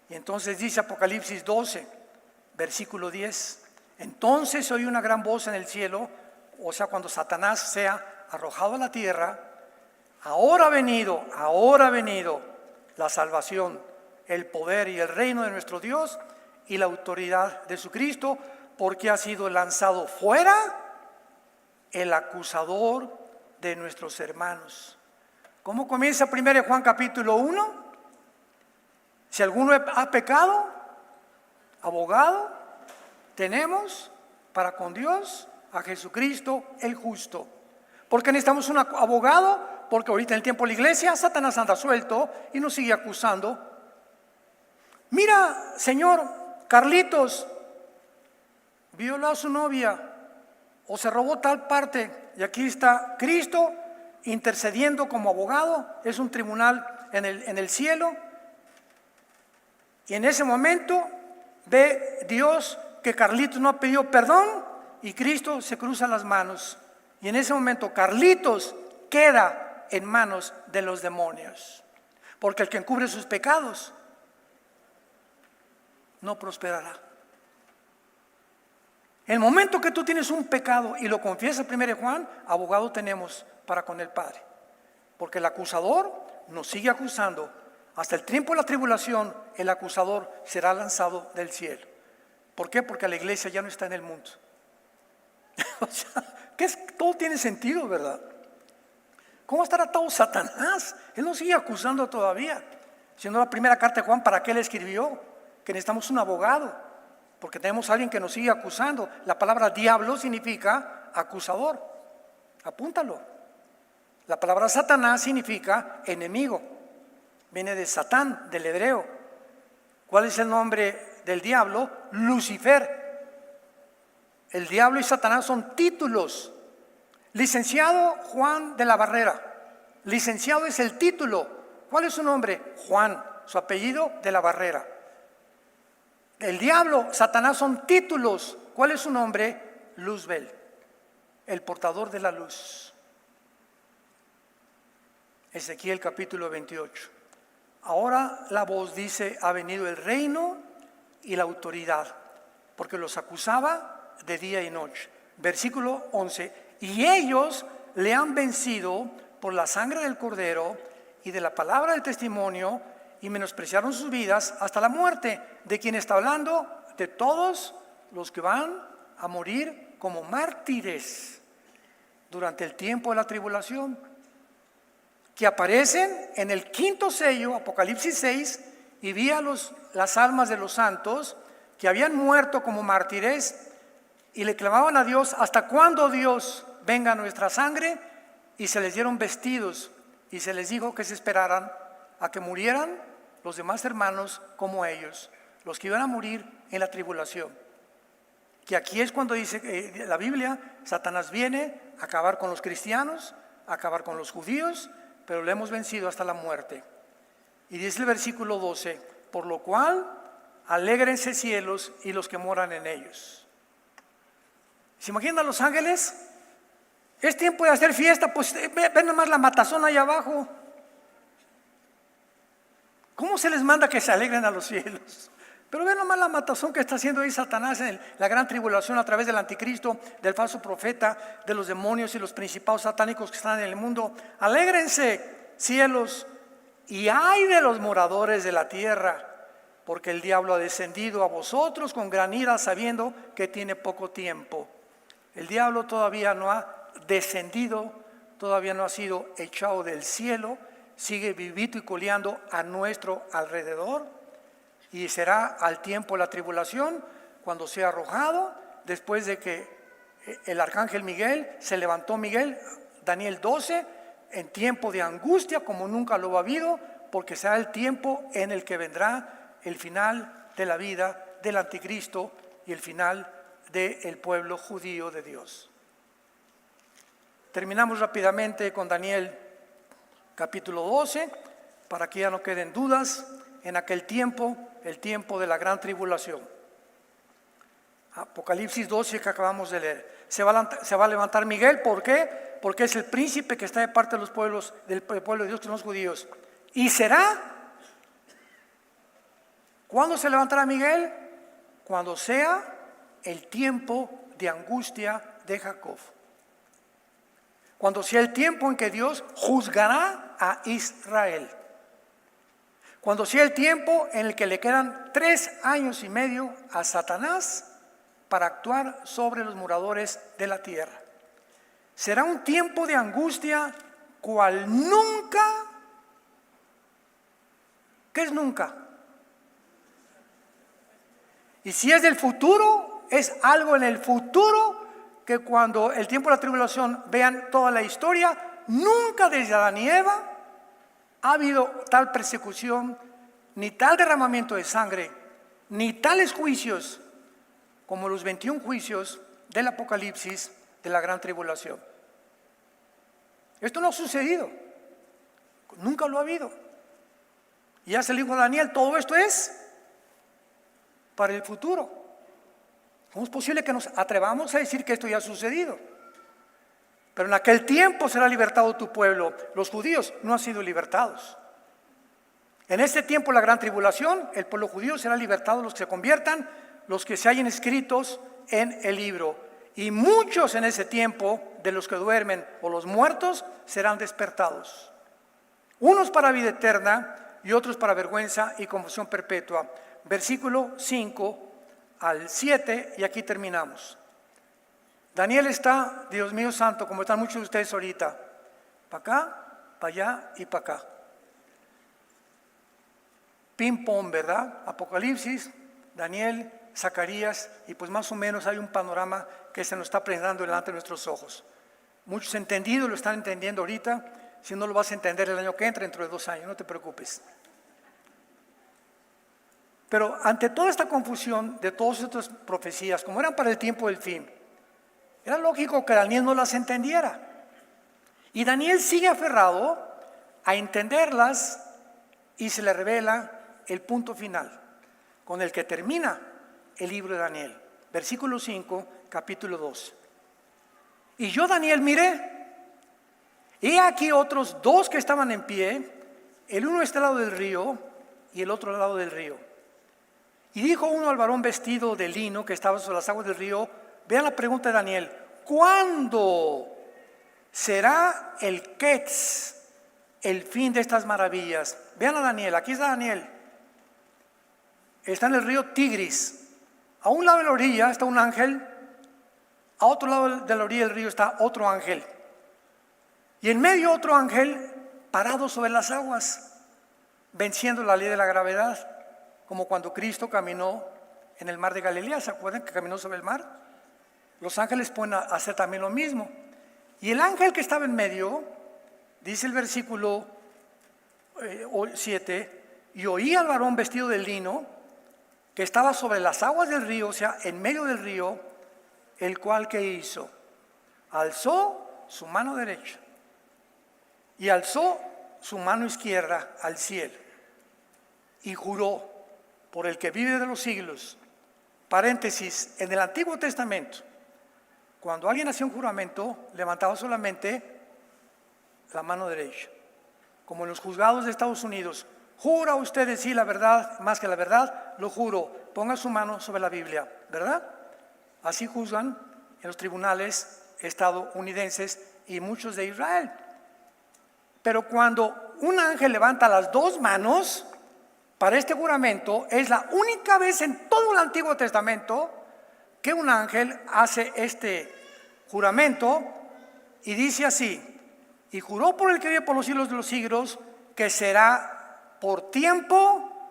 Y entonces dice Apocalipsis 12, versículo 10: entonces oí una gran voz en el cielo, o sea, cuando Satanás sea arrojado a la tierra: ahora ha venido la salvación, el poder y el reino de nuestro Dios y la autoridad de su Cristo, porque ha sido lanzado fuera el acusador de nuestros hermanos. ¿Cómo comienza 1 Juan capítulo 1? Si alguno ha pecado, abogado tenemos para con Dios a Jesucristo el justo. ¿Por qué necesitamos un abogado? Porque ahorita en el tiempo de la iglesia Satanás anda suelto y nos sigue acusando. Mira, señor, Carlitos violó a su novia o se robó tal parte, y aquí está Cristo intercediendo como abogado. Es un tribunal en el cielo, y en ese momento ve Dios que Carlitos no ha pedido perdón y Cristo se cruza las manos, y en ese momento Carlitos queda en manos de los demonios, porque el que encubre sus pecados no prosperará. El momento que tú tienes un pecado y lo confiesas, 1 Juan, abogado tenemos para con el Padre, porque el acusador nos sigue acusando. Hasta el tiempo de la tribulación el acusador será lanzado del cielo. ¿Por qué? Porque la iglesia ya no está en el mundo. O sea, todo tiene sentido, ¿verdad? ¿Cómo estará atado Satanás? Él nos sigue acusando todavía. Siendo la primera carta de Juan, ¿para qué le escribió? Que necesitamos un abogado, porque tenemos a alguien que nos sigue acusando. La palabra diablo significa acusador. Apúntalo. La palabra Satanás significa enemigo. Viene de Satán, del hebreo. ¿Cuál es el nombre del diablo? Lucifer. El diablo y Satanás son títulos. Licenciado Juan de la Barrera. Licenciado es el título. ¿Cuál es su nombre? Juan. Su apellido, de la Barrera. El diablo, Satanás son títulos. ¿Cuál es su nombre? Luzbel, el portador de la luz. Ezequiel capítulo 28. Ahora la voz dice: ha venido el reino y la autoridad, porque los acusaba de día y noche. Versículo 11: y ellos le han vencido por la sangre del Cordero y de la palabra del testimonio, y menospreciaron sus vidas hasta la muerte. ¿De quién está hablando? De todos los que van a morir como mártires durante el tiempo de la tribulación, que aparecen en el quinto sello, Apocalipsis 6, y vi a las almas de los santos que habían muerto como mártires y le clamaban a Dios: ¿hasta cuándo, Dios, venga nuestra sangre? Y se les dieron vestidos y se les dijo que se esperaran a que murieran los demás hermanos como ellos, los que iban a morir en la tribulación. Que aquí es cuando dice la Biblia: Satanás viene a acabar con los cristianos, a acabar con los judíos, pero le hemos vencido hasta la muerte. Y dice el versículo 12: por lo cual alégrense cielos y los que moran en ellos. ¿Se imaginan los ángeles? Es tiempo de hacer fiesta, pues ven nomás la matazón allá abajo. ¿Cómo se les manda que se alegren a los cielos? Pero ven nomás la matazón que está haciendo ahí Satanás en la gran tribulación a través del anticristo, del falso profeta, de los demonios y los principados satánicos que están en el mundo. Alégrense, cielos, y ay de los moradores de la tierra, porque el diablo ha descendido a vosotros con gran ira, sabiendo que tiene poco tiempo. El diablo todavía no ha descendido, todavía no ha sido echado del cielo, sigue vivito y coleando a nuestro alrededor, y será al tiempo de la tribulación, cuando sea arrojado, después de que el arcángel Miguel, se levantó Miguel, Daniel 12, en tiempo de angustia como nunca lo ha habido, porque será el tiempo en el que vendrá el final de la vida del anticristo y el final del pueblo judío de Dios. Terminamos rápidamente con Daniel capítulo 12, para que ya no queden dudas. En aquel tiempo, el tiempo de la gran tribulación. Apocalipsis 12 que acabamos de leer. Se va a levantar Miguel, ¿por qué? Porque es el príncipe que está de parte de los pueblos, del pueblo de Dios, que son los judíos. Y será, ¿cuándo se levantará Miguel? Cuando sea el tiempo de angustia de Jacob. Cuando sea el tiempo en que Dios juzgará a Israel. Cuando sea el tiempo en el que le quedan 3 años y medio a Satanás para actuar sobre los moradores de la tierra. Será un tiempo de angustia cual nunca. ¿Qué es nunca? Y si es del futuro, es algo en el futuro que cuando el tiempo de la tribulación vean toda la historia, nunca desde Adán y Eva ha habido tal persecución, ni tal derramamiento de sangre, ni tales juicios como los 21 juicios del Apocalipsis de la gran tribulación. Esto no ha sucedido, nunca lo ha habido. Y ya se le dijo a Daniel, todo esto es para el futuro. ¿Cómo es posible que nos atrevamos a decir que esto ya ha sucedido? Pero en aquel tiempo será libertado tu pueblo. Los judíos no han sido libertados. En este tiempo, la gran tribulación, el pueblo judío será libertado, los que se conviertan, los que se hallen escritos en el libro. Y muchos en ese tiempo, de los que duermen o los muertos, serán despertados. Unos para vida eterna y otros para vergüenza y confusión perpetua. Versículo 5 al 7, y aquí terminamos. Daniel está, Dios mío santo, como están muchos de ustedes ahorita, para acá, para allá y para acá. Ping pong, ¿verdad? Apocalipsis, Daniel, Zacarías, y pues más o menos hay un panorama que se nos está presentando delante de nuestros ojos. Muchos entendidos lo están entendiendo ahorita, si no lo vas a entender el año que entra, dentro de 2 años, no te preocupes. Pero ante toda esta confusión de todas estas profecías, como eran para el tiempo del fin, era lógico que Daniel no las entendiera. Y Daniel sigue aferrado a entenderlas y se le revela el punto final con el que termina el libro de Daniel. Versículo 5, capítulo 2. Y yo, Daniel, miré, he aquí otros 2 que estaban en pie, el uno a este lado del río y el otro al lado del río. Y dijo uno al varón vestido de lino que estaba sobre las aguas del río, vean la pregunta de Daniel, ¿cuándo será el Quetz, el fin de estas maravillas? Vean a Daniel, aquí está Daniel. Está en el río Tigris. A un lado de la orilla está un ángel, a otro lado de la orilla del río está otro ángel. Y en medio otro ángel parado sobre las aguas, venciendo la ley de la gravedad, como cuando Cristo caminó en el mar de Galilea. ¿Se acuerdan que caminó sobre el mar? Los ángeles pueden hacer también lo mismo. Y el ángel que estaba en medio, dice el versículo 7, y oí al varón vestido de lino, que estaba sobre las aguas del río, o sea, en medio del río, el cual que hizo, alzó su mano derecha y alzó su mano izquierda al cielo y juró por el que vive de los siglos. Paréntesis, en el Antiguo Testamento, cuando alguien hacía un juramento, levantaba solamente la mano derecha. Como en los juzgados de Estados Unidos, ¿jura usted decir la verdad más que la verdad? Lo juro. Ponga su mano sobre la Biblia, ¿verdad? Así juzgan en los tribunales estadounidenses y muchos de Israel. Pero cuando un ángel levanta las 2 manos para este juramento, es la única vez en todo el Antiguo Testamento que un ángel hace este juramento y dice así: y juró por el que vive por los siglos de los siglos, que será por tiempo,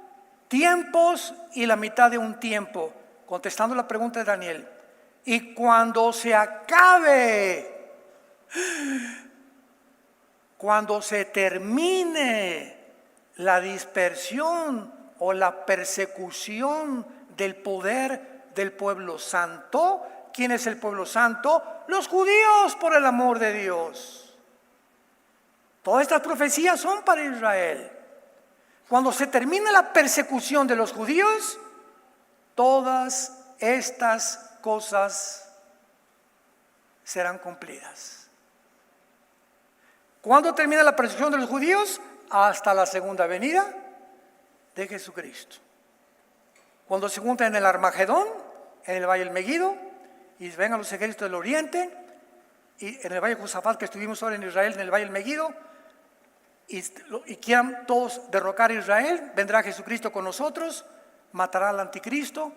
tiempos y la mitad de un tiempo, contestando la pregunta de Daniel. Y cuando se acabe, cuando se termine la dispersión o la persecución del poder del pueblo santo. ¿Quién es el pueblo santo? Los judíos, por el amor de Dios. Todas estas profecías son para Israel. Cuando se termine la persecución de los judíos, todas estas cosas serán cumplidas. ¿Cuándo termina la persecución de los judíos? Hasta la segunda venida de Jesucristo. Cuando se juntan en el Armagedón, en el Valle del Megido, y vengan los ejércitos del Oriente, y en el Valle de Josafat, que estuvimos ahora en Israel, en el Valle del Megido, y quieran todos derrocar a Israel, vendrá Jesucristo con nosotros, matará al anticristo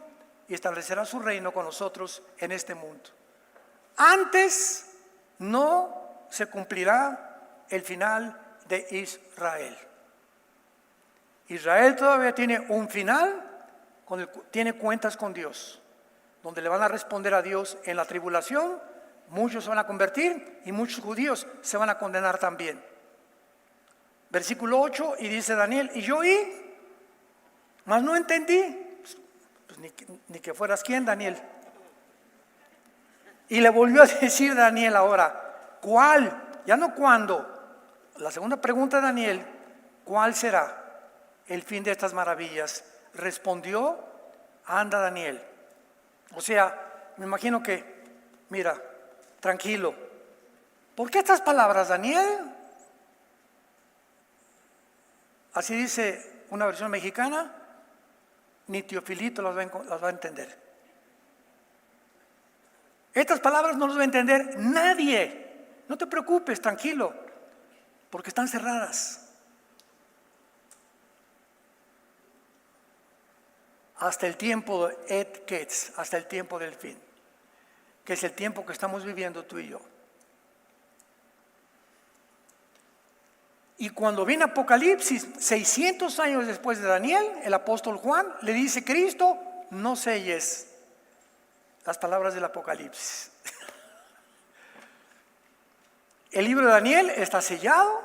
y establecerá su reino con nosotros en este mundo. Antes no se cumplirá el final de Israel. Israel todavía tiene un final, tiene cuentas con Dios, donde le van a responder a Dios en la tribulación. Muchos se van a convertir y muchos judíos se van a condenar también. Versículo 8, y dice Daniel: y yo oí, mas no entendí. Pues ni que fueras quién, Daniel. Y le volvió a decir Daniel ahora: ¿cuál? Ya no cuándo. La segunda pregunta de Daniel: ¿cuál será el fin de estas maravillas? Respondió: anda, Daniel. O sea, me imagino que, mira, tranquilo. ¿Por qué estas palabras, Daniel? Así dice una versión mexicana, ni Teofilito las va a entender. Estas palabras no las va a entender nadie. No te preocupes, tranquilo, porque están cerradas. Hasta el tiempo de Et Ketz, hasta el tiempo del fin, que es el tiempo que estamos viviendo tú y yo. Y cuando viene Apocalipsis, 600 años después de Daniel, el apóstol Juan le dice: Cristo, no selles las palabras del Apocalipsis. El libro de Daniel está sellado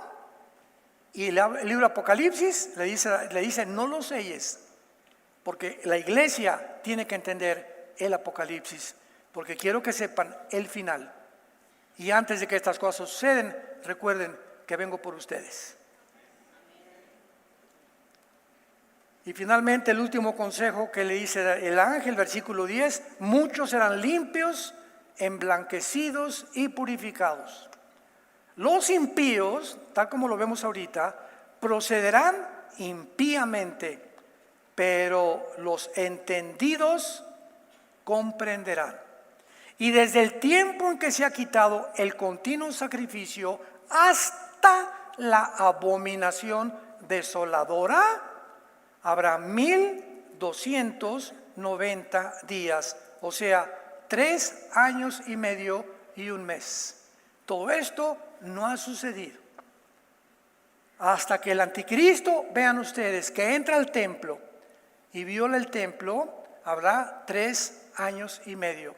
y el libro de Apocalipsis le dice no lo selles, porque la iglesia tiene que entender el Apocalipsis, porque quiero que sepan el final. Y antes de que estas cosas suceden, recuerden que vengo por ustedes. Y finalmente el último consejo que le dice el ángel, versículo 10: muchos serán limpios, emblanquecidos y purificados. Los impíos, tal como lo vemos ahorita, procederán impíamente, pero los entendidos comprenderán. Y desde el tiempo en que se ha quitado el continuo sacrificio hasta la abominación desoladora, habrá 1290 días, o sea, 3 años y medio y un mes. Todo esto no ha sucedido. Hasta que el anticristo, vean ustedes, que entra al templo y viola el templo, habrá 3 años y medio.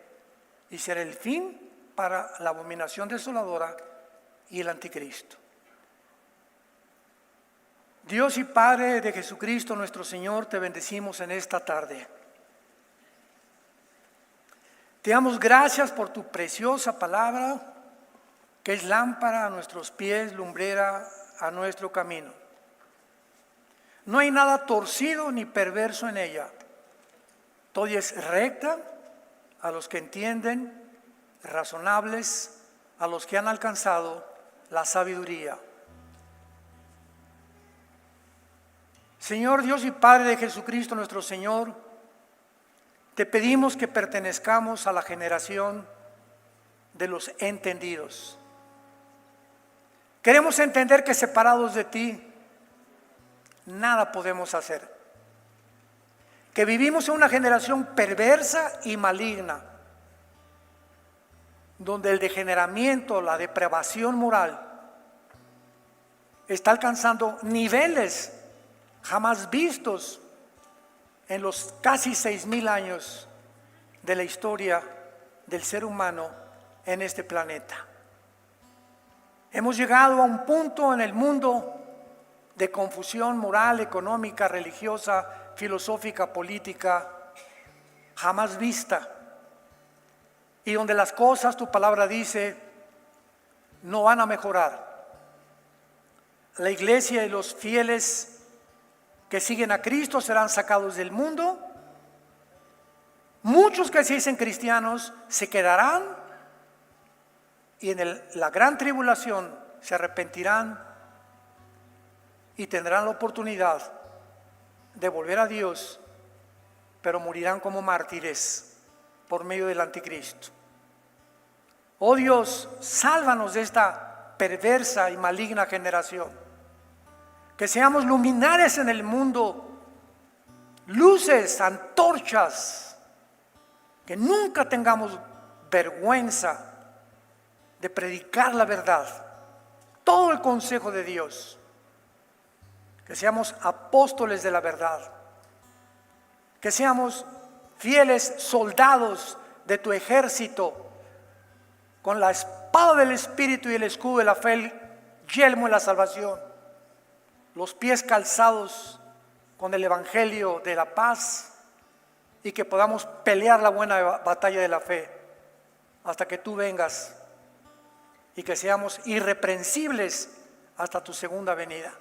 Y será el fin para la abominación desoladora y el anticristo. Dios y Padre de Jesucristo nuestro Señor, te bendecimos en esta tarde. Te damos gracias por tu preciosa palabra, que es lámpara a nuestros pies, lumbrera a nuestro camino. No hay nada torcido ni perverso en ella. Todo es recta a los que entienden, razonables a los que han alcanzado la sabiduría. Señor Dios y Padre de Jesucristo nuestro Señor, te pedimos que pertenezcamos a la generación de los entendidos. Queremos entender que separados de ti nada podemos hacer, que vivimos en una generación perversa y maligna, donde el degeneramiento, la depravación moral está alcanzando niveles jamás vistos en los casi 6,000 años de la historia del ser humano en este planeta. Hemos llegado a un punto en el mundo de confusión moral, económica, religiosa, filosófica, política, jamás vista, y donde las cosas, tu palabra dice, no van a mejorar. La iglesia y los fieles que siguen a Cristo serán sacados del mundo. Muchos que se dicen cristianos se quedarán y en la gran tribulación se arrepentirán y tendrán la oportunidad de volver a Dios, pero morirán como mártires por medio del anticristo. Oh Dios, sálvanos de esta perversa y maligna generación. Que seamos luminares en el mundo, luces, antorchas, que nunca tengamos vergüenza de predicar la verdad, todo el consejo de Dios, que seamos apóstoles de la verdad, que seamos fieles soldados de tu ejército, con la espada del Espíritu y el escudo de la fe, el yelmo de la salvación, los pies calzados con el Evangelio de la paz, y que podamos pelear la buena batalla de la fe hasta que tú vengas, y que seamos irreprensibles hasta tu segunda venida.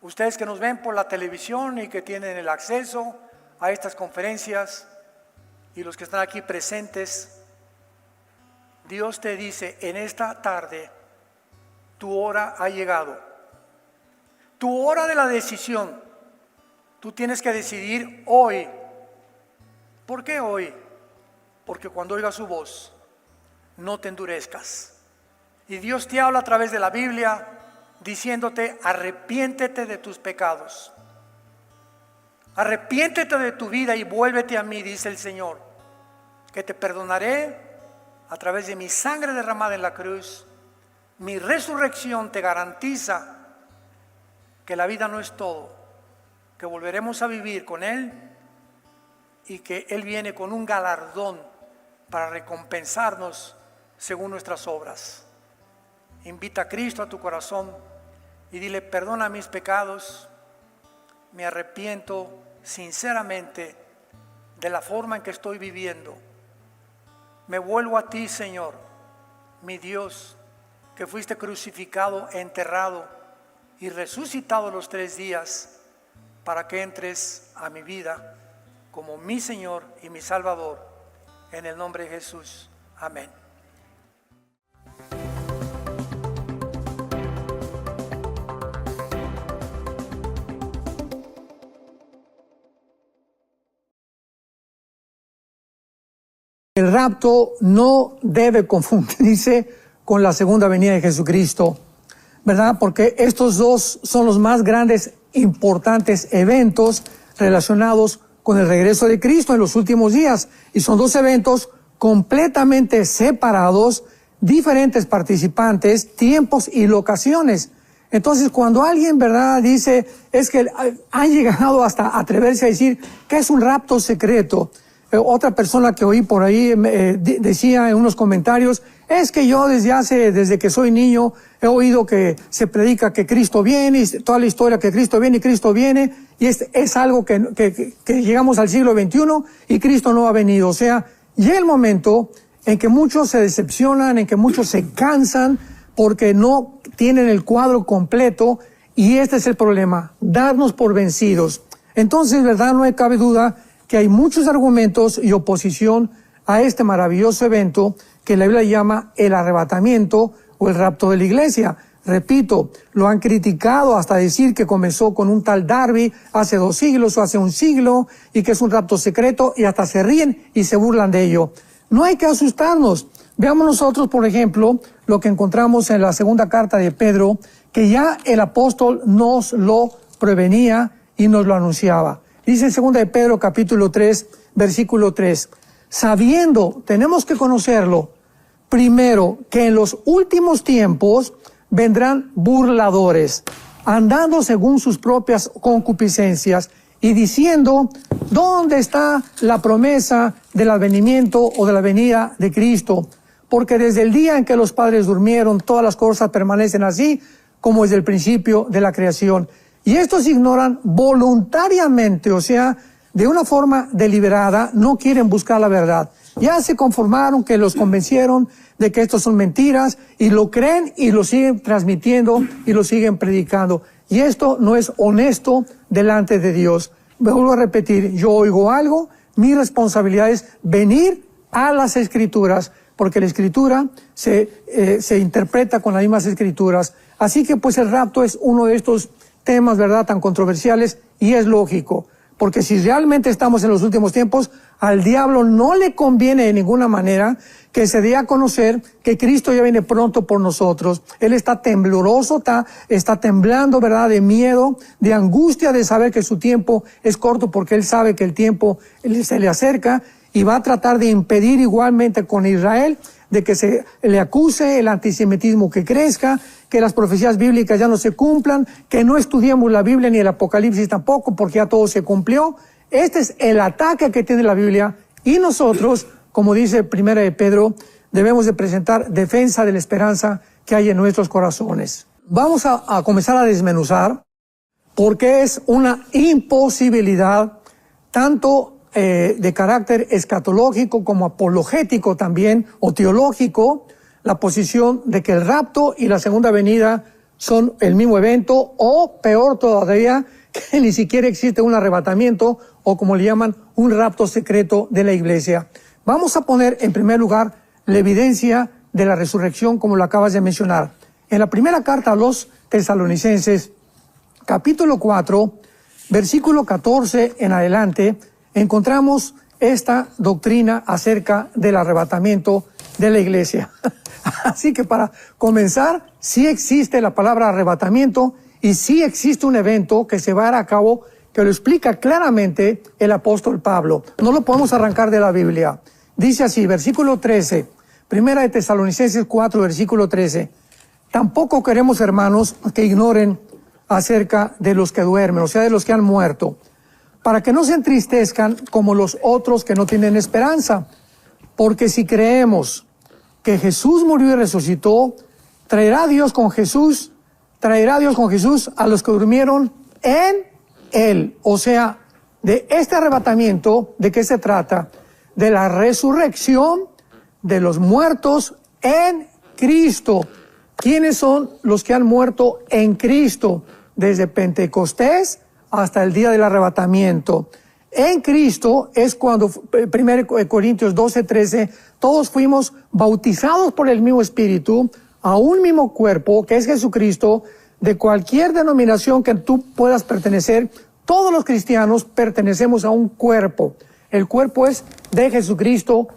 Ustedes que nos ven por la televisión y que tienen el acceso a estas conferencias, y los que están aquí presentes, Dios te dice, en esta tarde tu hora ha llegado, tu hora de la decisión. Tú tienes que decidir hoy. ¿Por qué hoy? Porque cuando oigas su voz, no te endurezcas. Y Dios te habla a través de la Biblia diciéndote, arrepiéntete de tus pecados, arrepiéntete de tu vida y vuélvete a mí, dice el Señor, que te perdonaré a través de mi sangre derramada en la cruz. Mi resurrección te garantiza que la vida no es todo, que volveremos a vivir con Él y que Él viene con un galardón para recompensarnos según nuestras obras. Invita a Cristo a tu corazón y dile, perdona mis pecados, me arrepiento sinceramente de la forma en que estoy viviendo. Me vuelvo a ti, Señor, mi Dios, que fuiste crucificado, enterrado y resucitado los 3 días para que entres a mi vida como mi Señor y mi Salvador, en el nombre de Jesús. Amén. El rapto no debe confundirse con la segunda venida de Jesucristo, ¿verdad? Porque estos dos son los más grandes, importantes eventos relacionados con el regreso de Cristo en los últimos días. Y son 2 eventos completamente separados, diferentes participantes, tiempos y locaciones. Entonces, cuando alguien, ¿verdad?, dice, es que han llegado hasta atreverse a decir que es un rapto secreto. Otra persona que oí por ahí decía en unos comentarios, es que yo desde que soy niño he oído que se predica que Cristo viene, y toda la historia que Cristo viene, y es algo que llegamos al siglo XXI y Cristo no ha venido. O sea, llega el momento en que muchos se decepcionan, en que muchos se cansan porque no tienen el cuadro completo, y este es el problema, darnos por vencidos. Entonces, ¿verdad?, no cabe duda que hay muchos argumentos y oposición a este maravilloso evento que la Biblia llama el arrebatamiento o el rapto de la iglesia. Repito, lo han criticado hasta decir que comenzó con un tal Darby hace 2 siglos o hace 1 siglo y que es un rapto secreto, y hasta se ríen y se burlan de ello. No hay que asustarnos. Veamos nosotros, por ejemplo, lo que encontramos en la segunda carta de Pedro, que ya el apóstol nos lo prevenía y nos lo anunciaba. Dice en 2 de Pedro capítulo 3, versículo 3, sabiendo, tenemos que conocerlo, primero, que en los últimos tiempos vendrán burladores, andando según sus propias concupiscencias y diciendo, ¿dónde está la promesa del advenimiento o de la venida de Cristo? Porque desde el día en que los padres durmieron, todas las cosas permanecen así como desde el principio de la creación. Y estos ignoran voluntariamente, o sea, de una forma deliberada, no quieren buscar la verdad. Ya se conformaron, que los convencieron de que estos son mentiras y lo creen y lo siguen transmitiendo y lo siguen predicando. Y esto no es honesto delante de Dios. Vuelvo a repetir, yo oigo algo, mi responsabilidad es venir a las Escrituras, porque la Escritura se interpreta con las mismas Escrituras. Así que pues el rapto es uno de estos temas, ¿verdad?, tan controversiales, y es lógico. Porque si realmente estamos en los últimos tiempos, al diablo no le conviene de ninguna manera que se dé a conocer que Cristo ya viene pronto por nosotros. Él está tembloroso, está temblando, ¿verdad?, de miedo, de angustia, de saber que su tiempo es corto, porque él sabe que el tiempo se le acerca, y va a tratar de impedir igualmente con Israel de que se le acuse el antisemitismo, que crezca, que las profecías bíblicas ya no se cumplan, que no estudiemos la Biblia ni el Apocalipsis tampoco, porque ya todo se cumplió. Este es el ataque que tiene la Biblia, y nosotros, como dice Primera de Pedro, debemos de presentar defensa de la esperanza que hay en nuestros corazones. Vamos a comenzar a desmenuzar, porque es una imposibilidad, tanto de carácter escatológico como apologético también, o teológico, la posición de que el rapto y la segunda venida son el mismo evento, o peor todavía, que ni siquiera existe un arrebatamiento, o como le llaman, un rapto secreto de la iglesia. Vamos a poner en primer lugar la evidencia de la resurrección, como lo acabas de mencionar. En la primera carta a los Tesalonicenses, capítulo 4, versículo 14 en adelante, encontramos esta doctrina acerca del arrebatamiento de la iglesia. Así que para comenzar, sí existe la palabra arrebatamiento, y sí existe un evento que se va a dar a cabo, que lo explica claramente el apóstol Pablo. No lo podemos arrancar de la Biblia. Dice así, versículo 13, primera de Tesalonicenses 4, versículo 13. Tampoco queremos, hermanos, que ignoren acerca de los que duermen, o sea, de los que han muerto, para que no se entristezcan como los otros que no tienen esperanza. Porque si creemos que Jesús murió y resucitó, traerá Dios con Jesús a los que durmieron en Él. O sea, de este arrebatamiento, ¿de qué se trata? De la resurrección de los muertos en Cristo. ¿Quiénes son los que han muerto en Cristo? Desde Pentecostés hasta el día del arrebatamiento. En Cristo es cuando, 1 Corintios 12, 13, todos fuimos bautizados por el mismo Espíritu, a un mismo cuerpo, que es Jesucristo. De cualquier denominación que tú puedas pertenecer, todos los cristianos pertenecemos a un cuerpo. El cuerpo es de Jesucristo,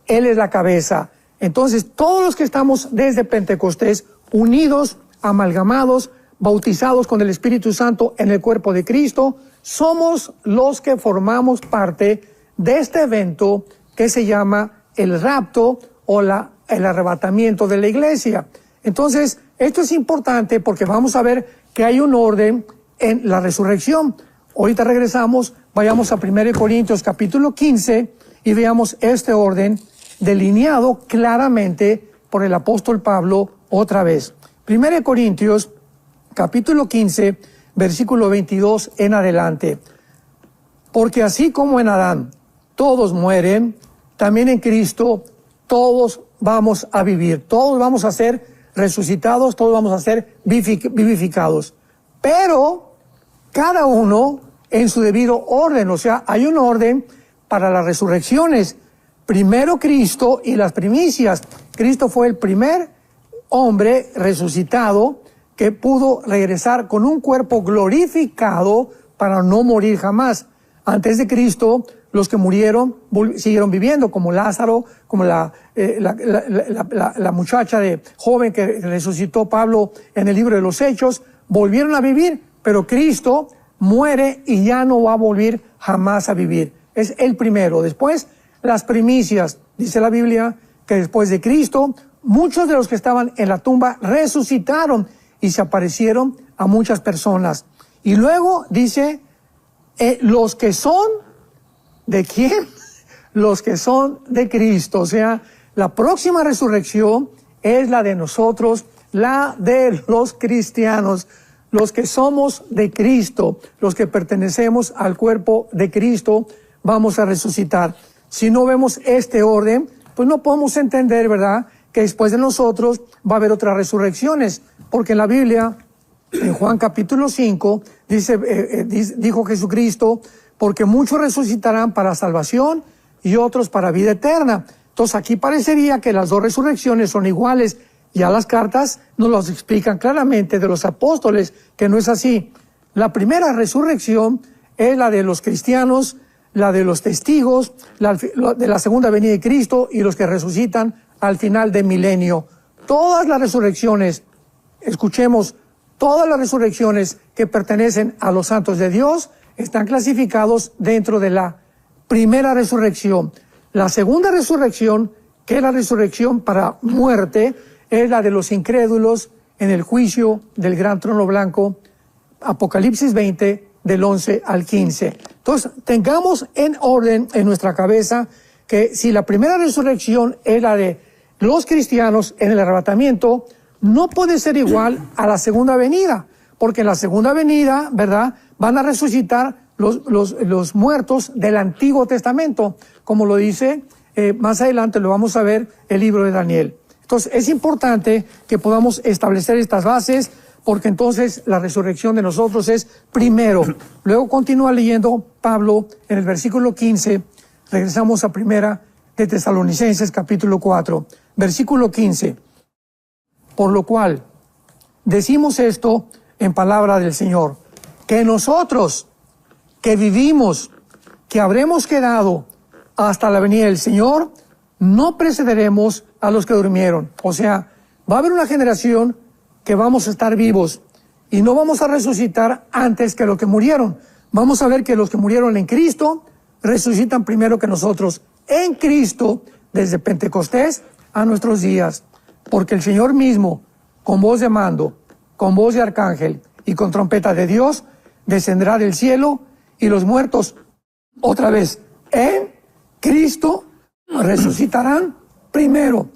Él es la cabeza. Entonces, todos los que estamos desde Pentecostés, unidos, amalgamados, bautizados con el Espíritu Santo en el cuerpo de Cristo, somos los que formamos parte de este evento que se llama el rapto o el arrebatamiento de la iglesia. Entonces, esto es importante porque vamos a ver que hay un orden en la resurrección. Ahorita regresamos, vayamos a 1 Corintios capítulo 15 y veamos este orden delineado claramente por el apóstol Pablo otra vez. 1 Corintios capítulo 15, versículo 22 en adelante. Porque así como en Adán todos mueren, también en Cristo todos vamos a vivir, todos vamos a ser resucitados, todos vamos a ser vivificados. Pero cada uno en su debido orden, o sea, hay un orden para las resurrecciones. Primero Cristo y las primicias. Cristo fue el primer hombre resucitado que pudo regresar con un cuerpo glorificado para no morir jamás. Antes de Cristo, los que murieron siguieron viviendo, como Lázaro, como la muchacha joven que resucitó Pablo en el libro de los Hechos, volvieron a vivir, pero Cristo muere y ya no va a volver jamás a vivir. Es el primero. Después, las primicias. Dice la Biblia que después de Cristo muchos de los que estaban en la tumba resucitaron y se aparecieron a muchas personas. Y luego dice, los que son, ¿de quién? Los que son de Cristo. O sea, la próxima resurrección es la de nosotros, la de los cristianos, los que somos de Cristo, los que pertenecemos al cuerpo de Cristo, vamos a resucitar. Si no vemos este orden, pues no podemos entender, ¿verdad?, que después de nosotros va a haber otras resurrecciones, porque en la Biblia, en Juan capítulo 5, dijo Jesucristo, porque muchos resucitarán para salvación y otros para vida eterna. Entonces aquí parecería que las dos resurrecciones son iguales. Ya las cartas nos las explican claramente de los apóstoles, que no es así. La primera resurrección es la de los cristianos, la de los testigos, de la segunda venida de Cristo y los que resucitan al final del milenio. Todas las resurrecciones, escuchemos, todas las resurrecciones que pertenecen a los santos de Dios están clasificados dentro de la primera resurrección. La segunda resurrección, que es la resurrección para muerte, es la de los incrédulos en el juicio del gran trono blanco, Apocalipsis 20, del 11 al 15. Entonces, tengamos en orden en nuestra cabeza que si la primera resurrección es la de los cristianos en el arrebatamiento, no puede ser igual a la segunda venida, porque en la segunda venida, ¿verdad?, van a resucitar los muertos del Antiguo Testamento, como lo dice, más adelante lo vamos a ver, el libro de Daniel. Entonces, es importante que podamos establecer estas bases, porque entonces la resurrección de nosotros es primero. Luego continúa leyendo Pablo en el versículo 15, regresamos a primera de Tesalonicenses capítulo 4, versículo 15. Por lo cual, decimos esto en palabra del Señor, que nosotros que vivimos, que habremos quedado hasta la venida del Señor, no precederemos a los que durmieron. O sea, va a haber una generación que vamos a estar vivos y no vamos a resucitar antes que los que murieron. Vamos a ver que los que murieron en Cristo resucitan primero que nosotros en Cristo desde Pentecostés a nuestros días. Porque el Señor mismo, con voz de mando, con voz de arcángel y con trompeta de Dios, descenderá del cielo y los muertos, otra vez, en Cristo, resucitarán primero.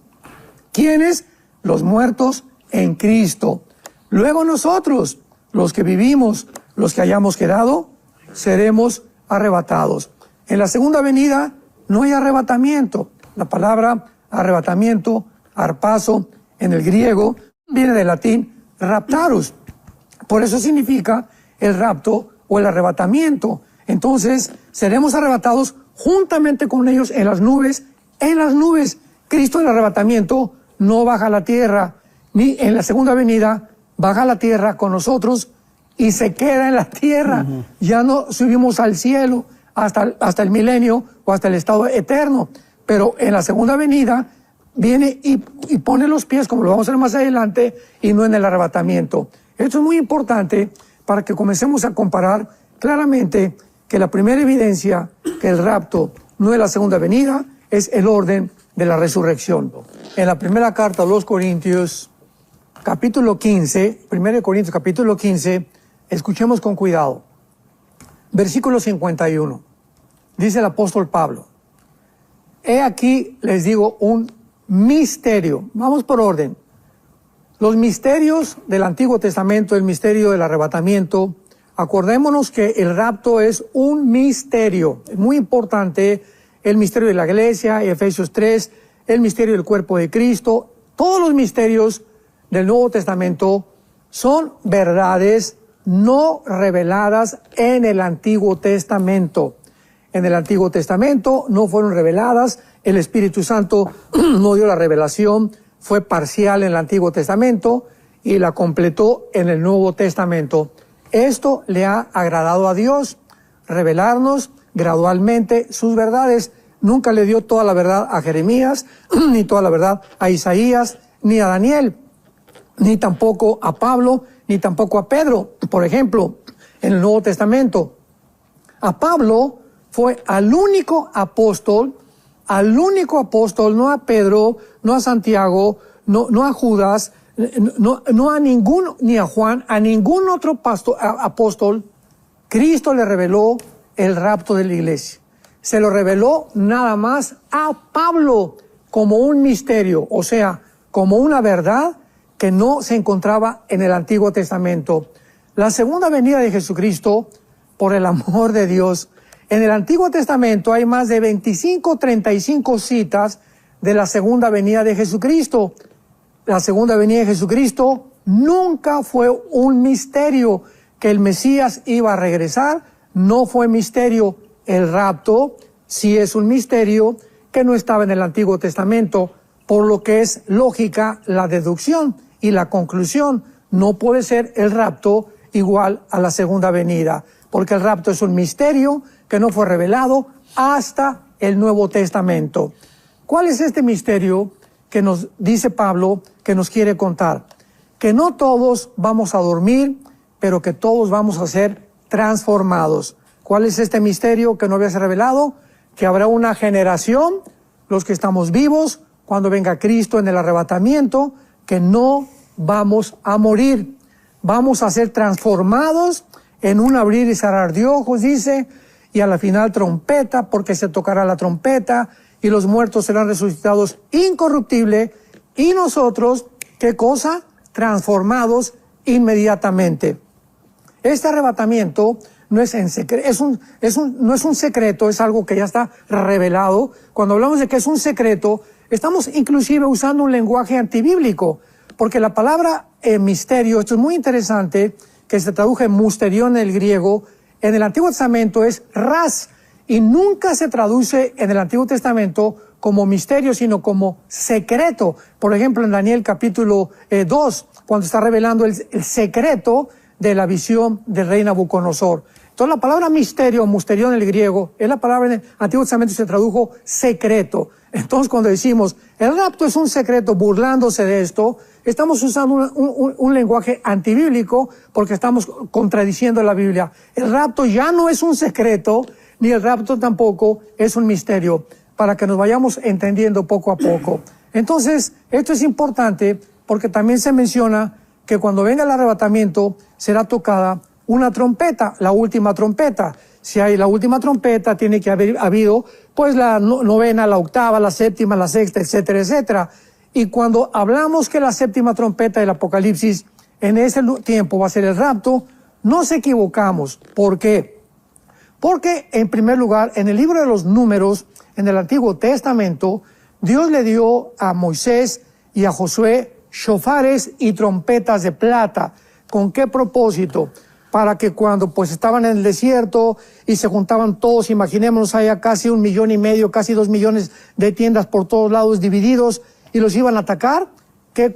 ¿Quiénes? Los muertos en Cristo. Luego nosotros, los que vivimos, los que hayamos quedado, seremos arrebatados. En la segunda venida no hay arrebatamiento. La palabra arrebatamiento, arpazo, en el griego, viene del latín raptarus. Por eso significa el rapto o el arrebatamiento. Entonces, seremos arrebatados juntamente con ellos en las nubes. En las nubes, Cristo en el arrebatamiento no baja a la tierra, ni en la segunda venida baja a la tierra con nosotros y se queda en la tierra. Ya no subimos al cielo hasta el milenio o hasta el estado eterno. Pero en la segunda venida viene y pone los pies, como lo vamos a ver más adelante, y no en el arrebatamiento. Esto es muy importante para que comencemos a comparar claramente que la primera evidencia que el rapto no es la segunda venida, es el orden de la resurrección. En la primera carta a los Corintios, capítulo 15, 1 Corintios capítulo 15, escuchemos con cuidado. Versículo 51, dice el apóstol Pablo, he aquí, les digo, un misterio. Vamos por orden. Los misterios del Antiguo Testamento, el misterio del arrebatamiento, acordémonos que el rapto es un misterio, es muy importante, el misterio de la iglesia, Efesios 3, el misterio del cuerpo de Cristo, todos los misterios del Nuevo Testamento son verdades no reveladas en el Antiguo Testamento. En el Antiguo Testamento no fueron reveladas, el Espíritu Santo no dio la revelación, fue parcial en el Antiguo Testamento y la completó en el Nuevo Testamento. Esto le ha agradado a Dios, revelarnos gradualmente sus verdades. Nunca le dio toda la verdad a Jeremías, ni toda la verdad a Isaías, ni a Daniel, ni tampoco a Pablo, ni tampoco a Pedro. Por ejemplo, en el Nuevo Testamento, a Pablo fue al único apóstol al único apóstol, no a Pedro, no a Santiago, no a Judas, no a ninguno, ni a Juan, a ningún otro apóstol, Cristo le reveló el rapto de la iglesia. Se lo reveló nada más a Pablo como un misterio, o sea, como una verdad que no se encontraba en el Antiguo Testamento. La segunda venida de Jesucristo, por el amor de Dios, en el Antiguo Testamento hay más de 25, 35 citas de la segunda venida de Jesucristo. La segunda venida de Jesucristo nunca fue un misterio. Que el Mesías iba a regresar no fue misterio. El rapto sí es un misterio que no estaba en el Antiguo Testamento, por lo que es lógica la deducción y la conclusión. No puede ser el rapto igual a la segunda venida, porque el rapto es un misterio que no fue revelado hasta el Nuevo Testamento. ¿Cuál es este misterio que nos dice Pablo que nos quiere contar? Que no todos vamos a dormir, pero que todos vamos a ser transformados. ¿Cuál es este misterio que no había sido revelado? Que habrá una generación, los que estamos vivos, cuando venga Cristo en el arrebatamiento, que no vamos a morir. Vamos a ser transformados en un abrir y cerrar de ojos, dice, y a la final trompeta, porque se tocará la trompeta, y los muertos serán resucitados incorruptible, y nosotros, ¿qué cosa? Transformados inmediatamente. Este arrebatamiento no es en secreto, no es un secreto, es algo que ya está revelado. Cuando hablamos de que es un secreto, estamos inclusive usando un lenguaje antibíblico, porque la palabra misterio, esto es muy interesante, que se traduce musterión en el griego, en el Antiguo Testamento es ras, y nunca se traduce en el Antiguo Testamento como misterio, sino como secreto. Por ejemplo, en Daniel capítulo 2, cuando está revelando el secreto de la visión del rey Nabucodonosor. Entonces la palabra misterio, musterión en el griego, es la palabra en el Antiguo Testamento se tradujo secreto. Entonces cuando decimos, el rapto es un secreto, burlándose de esto, estamos usando un lenguaje antibíblico porque estamos contradiciendo la Biblia. El rapto ya no es un secreto, ni el rapto tampoco es un misterio, para que nos vayamos entendiendo poco a poco. Entonces, esto es importante porque también se menciona que cuando venga el arrebatamiento será tocada una trompeta, la última trompeta. Si hay la última trompeta, tiene que haber habido pues la novena, la octava, la séptima, la sexta, etcétera, etcétera. Y cuando hablamos que la séptima trompeta del Apocalipsis en ese tiempo va a ser el rapto, nos equivocamos. ¿Por qué? Porque, en primer lugar, en el libro de los Números, en el Antiguo Testamento, Dios le dio a Moisés y a Josué shofares y trompetas de plata. ¿Con qué propósito? Para que cuando pues estaban en el desierto y se juntaban todos, imaginémonos, haya casi 1,5 millones, casi 2 millones de tiendas por todos lados divididos y los iban a atacar, que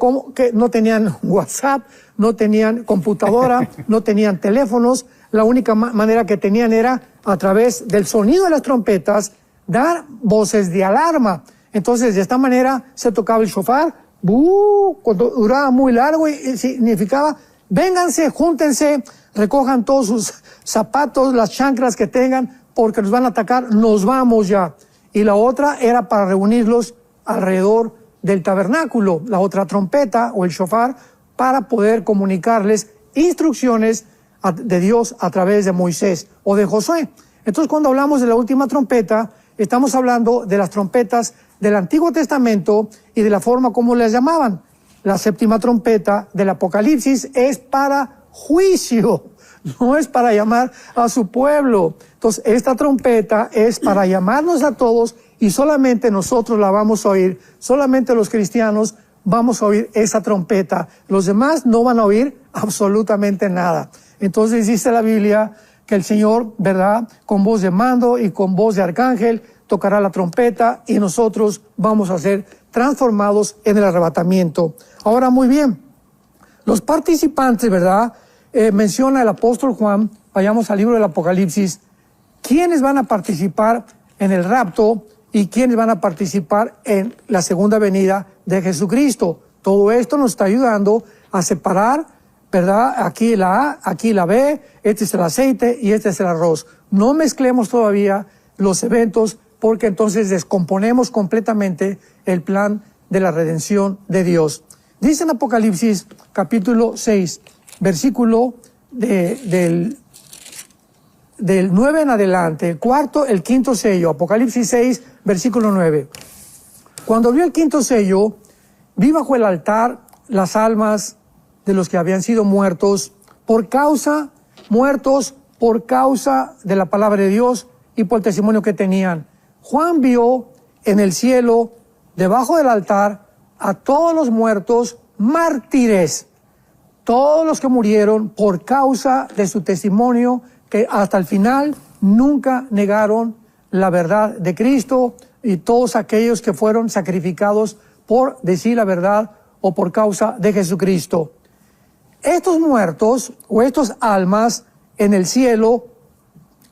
no tenían WhatsApp, no tenían computadora, no tenían teléfonos, la única manera que tenían era a través del sonido de las trompetas dar voces de alarma. Entonces de esta manera se tocaba el shofar, cuando duraba muy largo y significaba, vénganse, júntense, recojan todos sus zapatos, las chanclas que tengan, porque nos van a atacar, nos vamos ya. Y la otra era para reunirlos alrededor del tabernáculo, la otra trompeta o el shofar, para poder comunicarles instrucciones de Dios a través de Moisés o de Josué. Entonces, cuando hablamos de la última trompeta, estamos hablando de las trompetas del Antiguo Testamento y de la forma como les llamaban. La séptima trompeta del Apocalipsis es para juicio, no es para llamar a su pueblo. Entonces, esta trompeta es para llamarnos a todos y solamente nosotros la vamos a oír, solamente los cristianos vamos a oír esa trompeta. Los demás no van a oír absolutamente nada. Entonces dice la Biblia que el Señor, ¿verdad?, con voz de mando y con voz de arcángel, tocará la trompeta y nosotros vamos a ser transformados en el arrebatamiento. Ahora, muy bien, los participantes, ¿verdad?, menciona el apóstol Juan, vayamos al libro del Apocalipsis, quiénes van a participar en el rapto y quiénes van a participar en la segunda venida de Jesucristo. Todo esto nos está ayudando a separar, ¿verdad?, aquí la A, aquí la B, este es el aceite y este es el arroz. No mezclemos todavía los eventos porque entonces descomponemos completamente el plan de la redención de Dios. Dice en Apocalipsis capítulo 6, versículo del 9 en adelante, el quinto sello, Apocalipsis 6, versículo 9. Cuando abrió el quinto sello, vi bajo el altar las almas de los que habían sido muertos por causa de la palabra de Dios y por el testimonio que tenían. Juan vio en el cielo, debajo del altar, a todos los muertos mártires, todos los que murieron por causa de su testimonio, que hasta el final nunca negaron la verdad de Cristo, y todos aquellos que fueron sacrificados por decir la verdad o por causa de Jesucristo. Estos muertos o estas almas en el cielo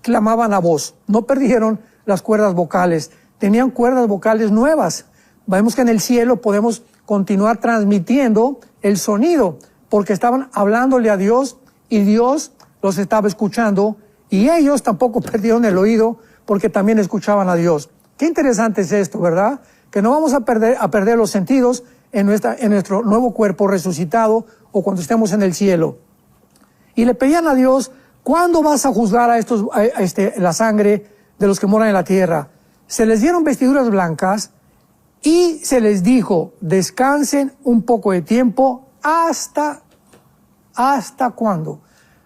clamaban a voz, no perdieron las cuerdas vocales, tenían cuerdas vocales nuevas. Vemos que en el cielo podemos continuar transmitiendo el sonido, porque estaban hablándole a Dios y Dios los estaba escuchando, y ellos tampoco perdieron el oído porque también escuchaban a Dios. Qué interesante es esto, ¿verdad? Que no vamos a perder los sentidos en nuestro nuevo cuerpo resucitado o cuando estemos en el cielo. Y le pedían a Dios, ¿cuándo vas a juzgar a la sangre de los que moran en la tierra? Se les dieron vestiduras blancas y se les dijo, descansen un poco de tiempo. ¿Hasta cuándo?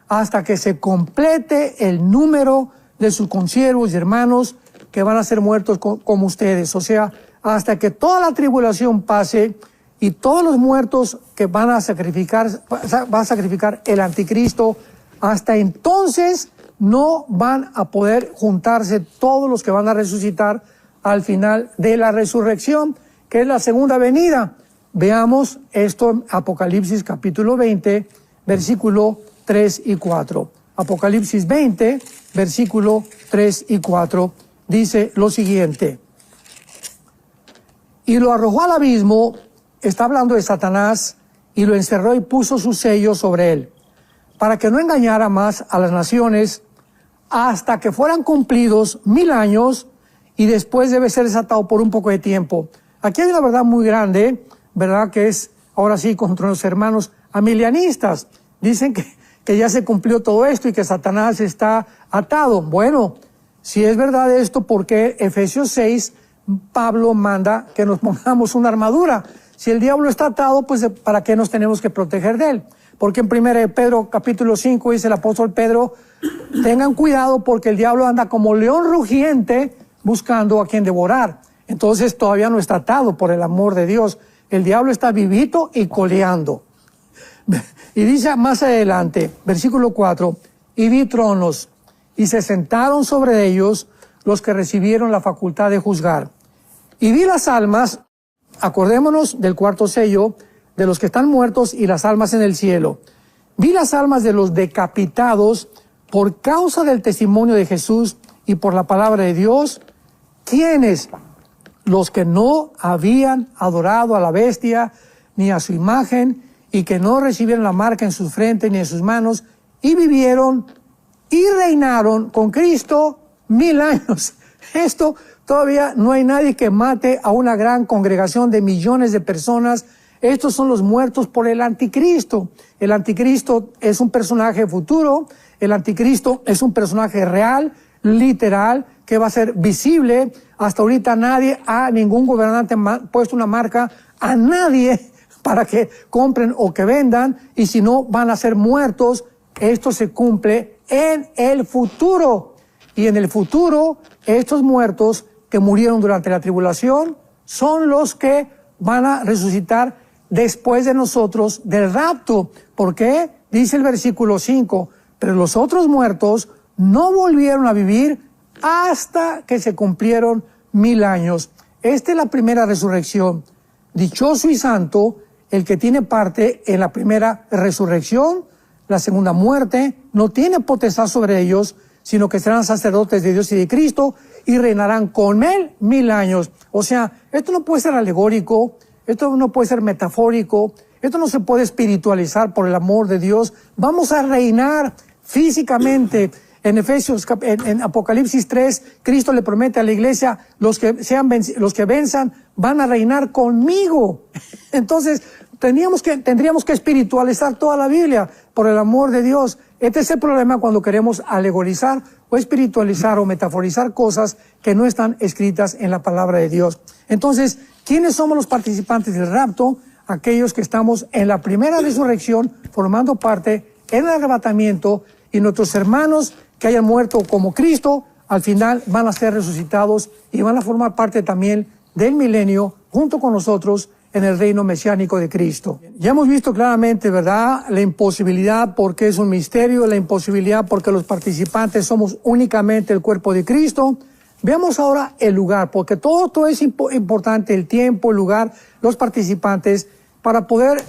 Hasta que se complete el número de sus consiervos y hermanos que van a ser muertos como ustedes. O sea, hasta que toda la tribulación pase y todos los muertos que va a sacrificar el anticristo, hasta entonces no van a poder juntarse todos los que van a resucitar al final de la resurrección, que es la segunda venida. Veamos esto en Apocalipsis capítulo 20, versículo 3 y 4. Apocalipsis 20, versículo 3 y 4, dice lo siguiente. Y lo arrojó al abismo, está hablando de Satanás, y lo encerró y puso su sello sobre él, para que no engañara más a las naciones, hasta que fueran cumplidos 1000 años, y después debe ser desatado por un poco de tiempo. Aquí hay una verdad muy grande, ¿verdad? Que es, ahora sí, contra los hermanos amilianistas. Dicen que ya se cumplió todo esto y que Satanás está atado. Bueno, si es verdad esto, ¿por qué Efesios 6, Pablo manda que nos pongamos una armadura? Si el diablo está atado, pues ¿para qué nos tenemos que proteger de él? Porque en 1 Pedro capítulo 5 dice el apóstol Pedro, tengan cuidado porque el diablo anda como león rugiente buscando a quien devorar. Entonces todavía no está atado, por el amor de Dios. El diablo está vivito y coleando. Y dice más adelante, versículo 4, y vi tronos, y se sentaron sobre ellos los que recibieron la facultad de juzgar. Y vi las almas, acordémonos del cuarto sello, de los que están muertos y las almas en el cielo. Vi las almas de los decapitados por causa del testimonio de Jesús y por la palabra de Dios, quienes, los que no habían adorado a la bestia ni a su imagen, y que no recibieron la marca en sus frentes ni en sus manos, y vivieron y reinaron con Cristo 1000 años. Esto todavía no hay nadie que mate a una gran congregación de millones de personas. Estos son los muertos por el anticristo. El anticristo es un personaje futuro, el anticristo es un personaje real, literal, que va a ser visible. Hasta ahorita ningún gobernante ha puesto una marca a nadie para que compren o que vendan, y si no van a ser muertos. Esto se cumple en el futuro, y en el futuro estos muertos que murieron durante la tribulación son los que van a resucitar después de nosotros del rapto. ¿Por qué? Dice el versículo 5, pero los otros muertos no volvieron a vivir hasta que se cumplieron 1000 años. Esta es la primera resurrección. Dichoso y santo el que tiene parte en la primera resurrección. La segunda muerte no tiene potestad sobre ellos, sino que serán sacerdotes de Dios y de Cristo y reinarán con él 1000 años. O sea, esto no puede ser alegórico, esto no puede ser metafórico, esto no se puede espiritualizar, por el amor de Dios. Vamos a reinar físicamente. En Efesios, en Apocalipsis 3, Cristo le promete a la iglesia, los que venzan van a reinar conmigo. Entonces, tendríamos que espiritualizar toda la Biblia, por el amor de Dios. Este es el problema cuando queremos alegorizar o espiritualizar o metaforizar cosas que no están escritas en la palabra de Dios. Entonces, ¿quiénes somos los participantes del rapto? Aquellos que estamos en la primera resurrección, formando parte en el arrebatamiento, y nuestros hermanos que hayan muerto como Cristo, al final van a ser resucitados y van a formar parte también del milenio junto con nosotros en el reino mesiánico de Cristo. Ya hemos visto claramente, ¿verdad?, la imposibilidad porque es un misterio, la imposibilidad porque los participantes somos únicamente el cuerpo de Cristo. Veamos ahora el lugar, porque todo es importante, el tiempo, el lugar, los participantes, para poder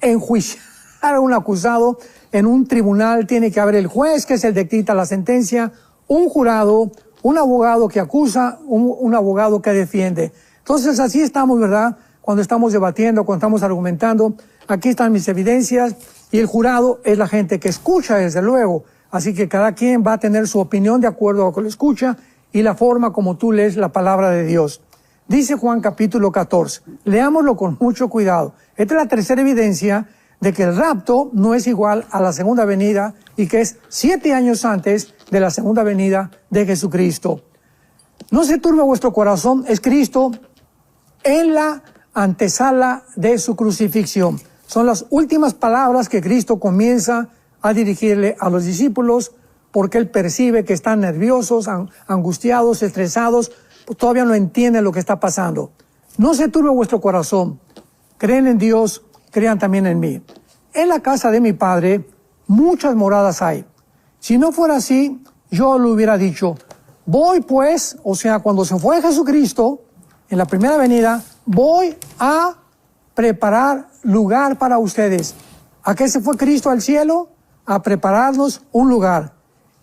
enjuiciar a un acusado. En un tribunal tiene que haber el juez, que es el que dicta la sentencia, un jurado, un abogado que acusa, un abogado que defiende. Entonces así estamos, ¿verdad?, cuando estamos debatiendo, cuando estamos argumentando. Aquí están mis evidencias, y el jurado es la gente que escucha, desde luego. Así que cada quien va a tener su opinión de acuerdo a lo que lo escucha y la forma como tú lees la palabra de Dios. Dice Juan capítulo 14, leámoslo con mucho cuidado. Esta es la tercera evidencia de que el rapto no es igual a la segunda venida y que es 7 años antes de la segunda venida de Jesucristo. No se turbe vuestro corazón, es Cristo en la antesala de su crucifixión. Son las últimas palabras que Cristo comienza a dirigirle a los discípulos, porque Él percibe que están nerviosos, angustiados, estresados, todavía no entienden lo que está pasando. No se turbe vuestro corazón, creen en Dios, crean también en mí. En la casa de mi Padre muchas moradas hay. Si no fuera así, yo le hubiera dicho, voy pues, o sea, cuando se fue Jesucristo, en la primera venida, voy a preparar lugar para ustedes. ¿A qué se fue Cristo al cielo? A prepararnos un lugar.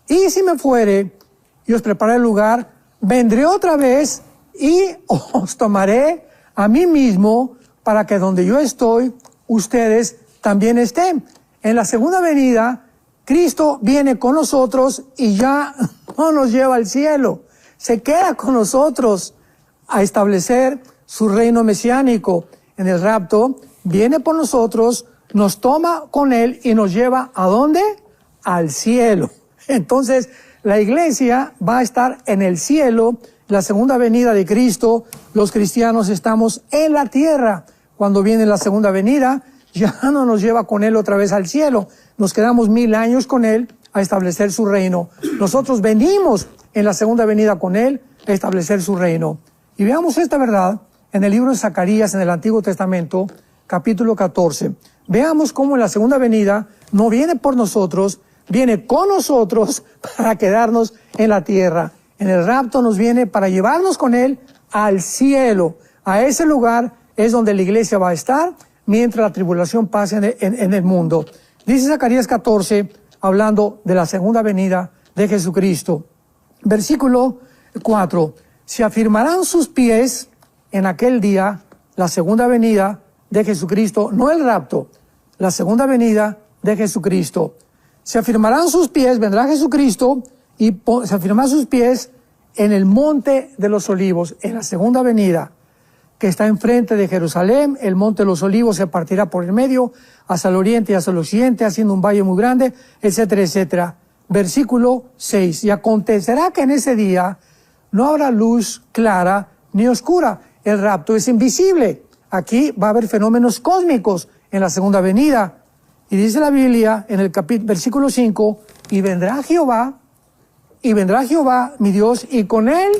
Y si me fuere y os preparé el lugar, vendré otra vez y os tomaré a mí mismo, para que donde yo estoy, ustedes también estén. En la segunda venida, Cristo viene con nosotros y ya no nos lleva al cielo. Se queda con nosotros a establecer su reino mesiánico. En el rapto, viene por nosotros, nos toma con Él y nos lleva ¿a dónde? Al cielo. Entonces, la iglesia va a estar en el cielo, la segunda venida de Cristo. Los cristianos estamos en la tierra. Cuando viene la segunda venida, ya no nos lleva con Él otra vez al cielo. Nos quedamos 1000 años con Él a establecer su reino. Nosotros venimos en la segunda venida con Él a establecer su reino. Y veamos esta verdad en el libro de Zacarías, en el Antiguo Testamento, capítulo 14. Veamos cómo en la segunda venida no viene por nosotros, viene con nosotros para quedarnos en la tierra. En el rapto nos viene para llevarnos con Él al cielo. A ese lugar es donde la iglesia va a estar mientras la tribulación pase en el mundo. Dice Zacarías 14, hablando de la segunda venida de Jesucristo. Versículo 4. Se afirmarán sus pies en aquel día, la segunda venida de Jesucristo, no el rapto, la segunda venida de Jesucristo. Se afirmarán sus pies, vendrá Jesucristo y se afirmarán sus pies en el monte de los olivos, en la segunda venida, que está enfrente de Jerusalén. El monte de los olivos se partirá por el medio, hacia el oriente y hacia el occidente, haciendo un valle muy grande, etcétera, etcétera. Versículo 6. Y acontecerá que en ese día no habrá luz clara ni oscura. El rapto es invisible. Aquí va a haber fenómenos cósmicos en la segunda venida. Y dice la Biblia en el versículo 5, y vendrá Jehová, mi Dios, y con Él,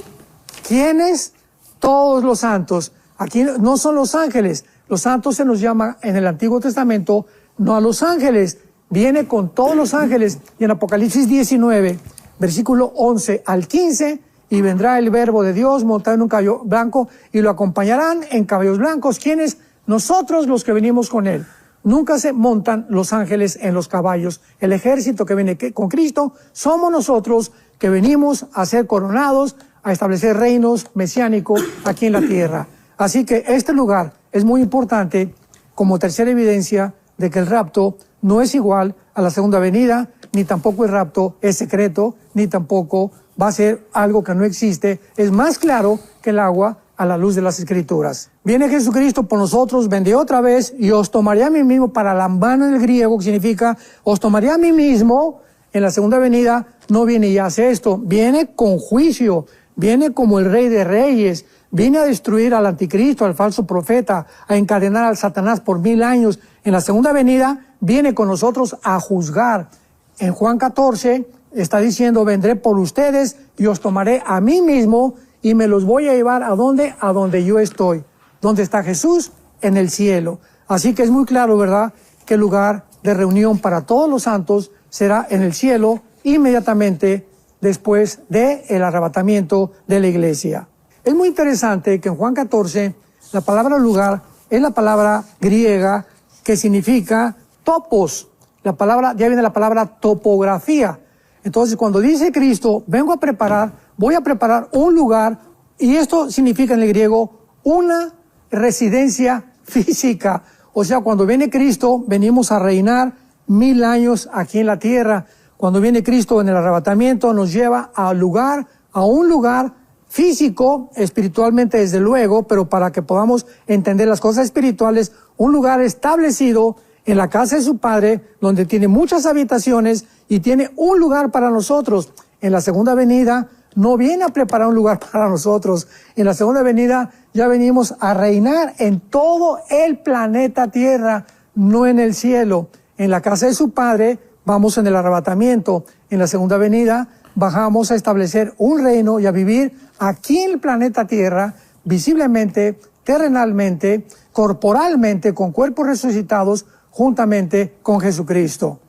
¿quiénes? Todos los santos. Aquí no son los ángeles. Los santos se nos llama en el Antiguo Testamento, no a los ángeles. Viene con todos los ángeles. Y en Apocalipsis 19, versículo 11 al 15, y vendrá el verbo de Dios montado en un caballo blanco, y lo acompañarán en caballos blancos. ¿Quiénes? Nosotros, los que venimos con Él. Nunca se montan los ángeles en los caballos. El ejército que viene con Cristo somos nosotros, que venimos a ser coronados, a establecer reinos mesiánicos aquí en la tierra. Así que este lugar es muy importante como tercera evidencia de que el rapto no es igual a la segunda venida, ni tampoco el rapto es secreto, ni tampoco va a ser algo que no existe. Es más claro que el agua a la luz de las Escrituras. Viene Jesucristo por nosotros, vendré otra vez y os tomaré a mí mismo, para lambano en el griego, que significa os tomaré a mí mismo. En la segunda venida no viene y hace esto, viene con juicio, viene como el Rey de Reyes, viene a destruir al anticristo, al falso profeta, a encadenar al Satanás por 1000 años. En la segunda venida viene con nosotros a juzgar. En Juan 14 está diciendo, vendré por ustedes y os tomaré a mí mismo y me los voy a llevar ¿a dónde? A donde yo estoy. ¿Dónde está Jesús? En el cielo. Así que es muy claro, ¿verdad?, que el lugar de reunión para todos los santos será en el cielo inmediatamente después del arrebatamiento de la iglesia. Es muy interesante que en Juan 14 la palabra lugar es la palabra griega que significa topos. La palabra, ya viene la palabra topografía. Entonces, cuando dice Cristo, voy a preparar un lugar, y esto significa en el griego una residencia física. O sea, cuando viene Cristo, venimos a reinar 1000 años aquí en la tierra. Cuando viene Cristo en el arrebatamiento, nos lleva a un lugar físico, espiritualmente desde luego, pero para que podamos entender las cosas espirituales, un lugar establecido en la casa de su Padre, donde tiene muchas habitaciones y tiene un lugar para nosotros. En la segunda venida no viene a preparar un lugar para nosotros. En la segunda venida ya venimos a reinar en todo el planeta Tierra, no en el cielo. En la casa de su Padre vamos en el arrebatamiento. En la segunda venida bajamos a establecer un reino y a vivir aquí en el planeta Tierra, visiblemente, terrenalmente, corporalmente, con cuerpos resucitados, juntamente con Jesucristo.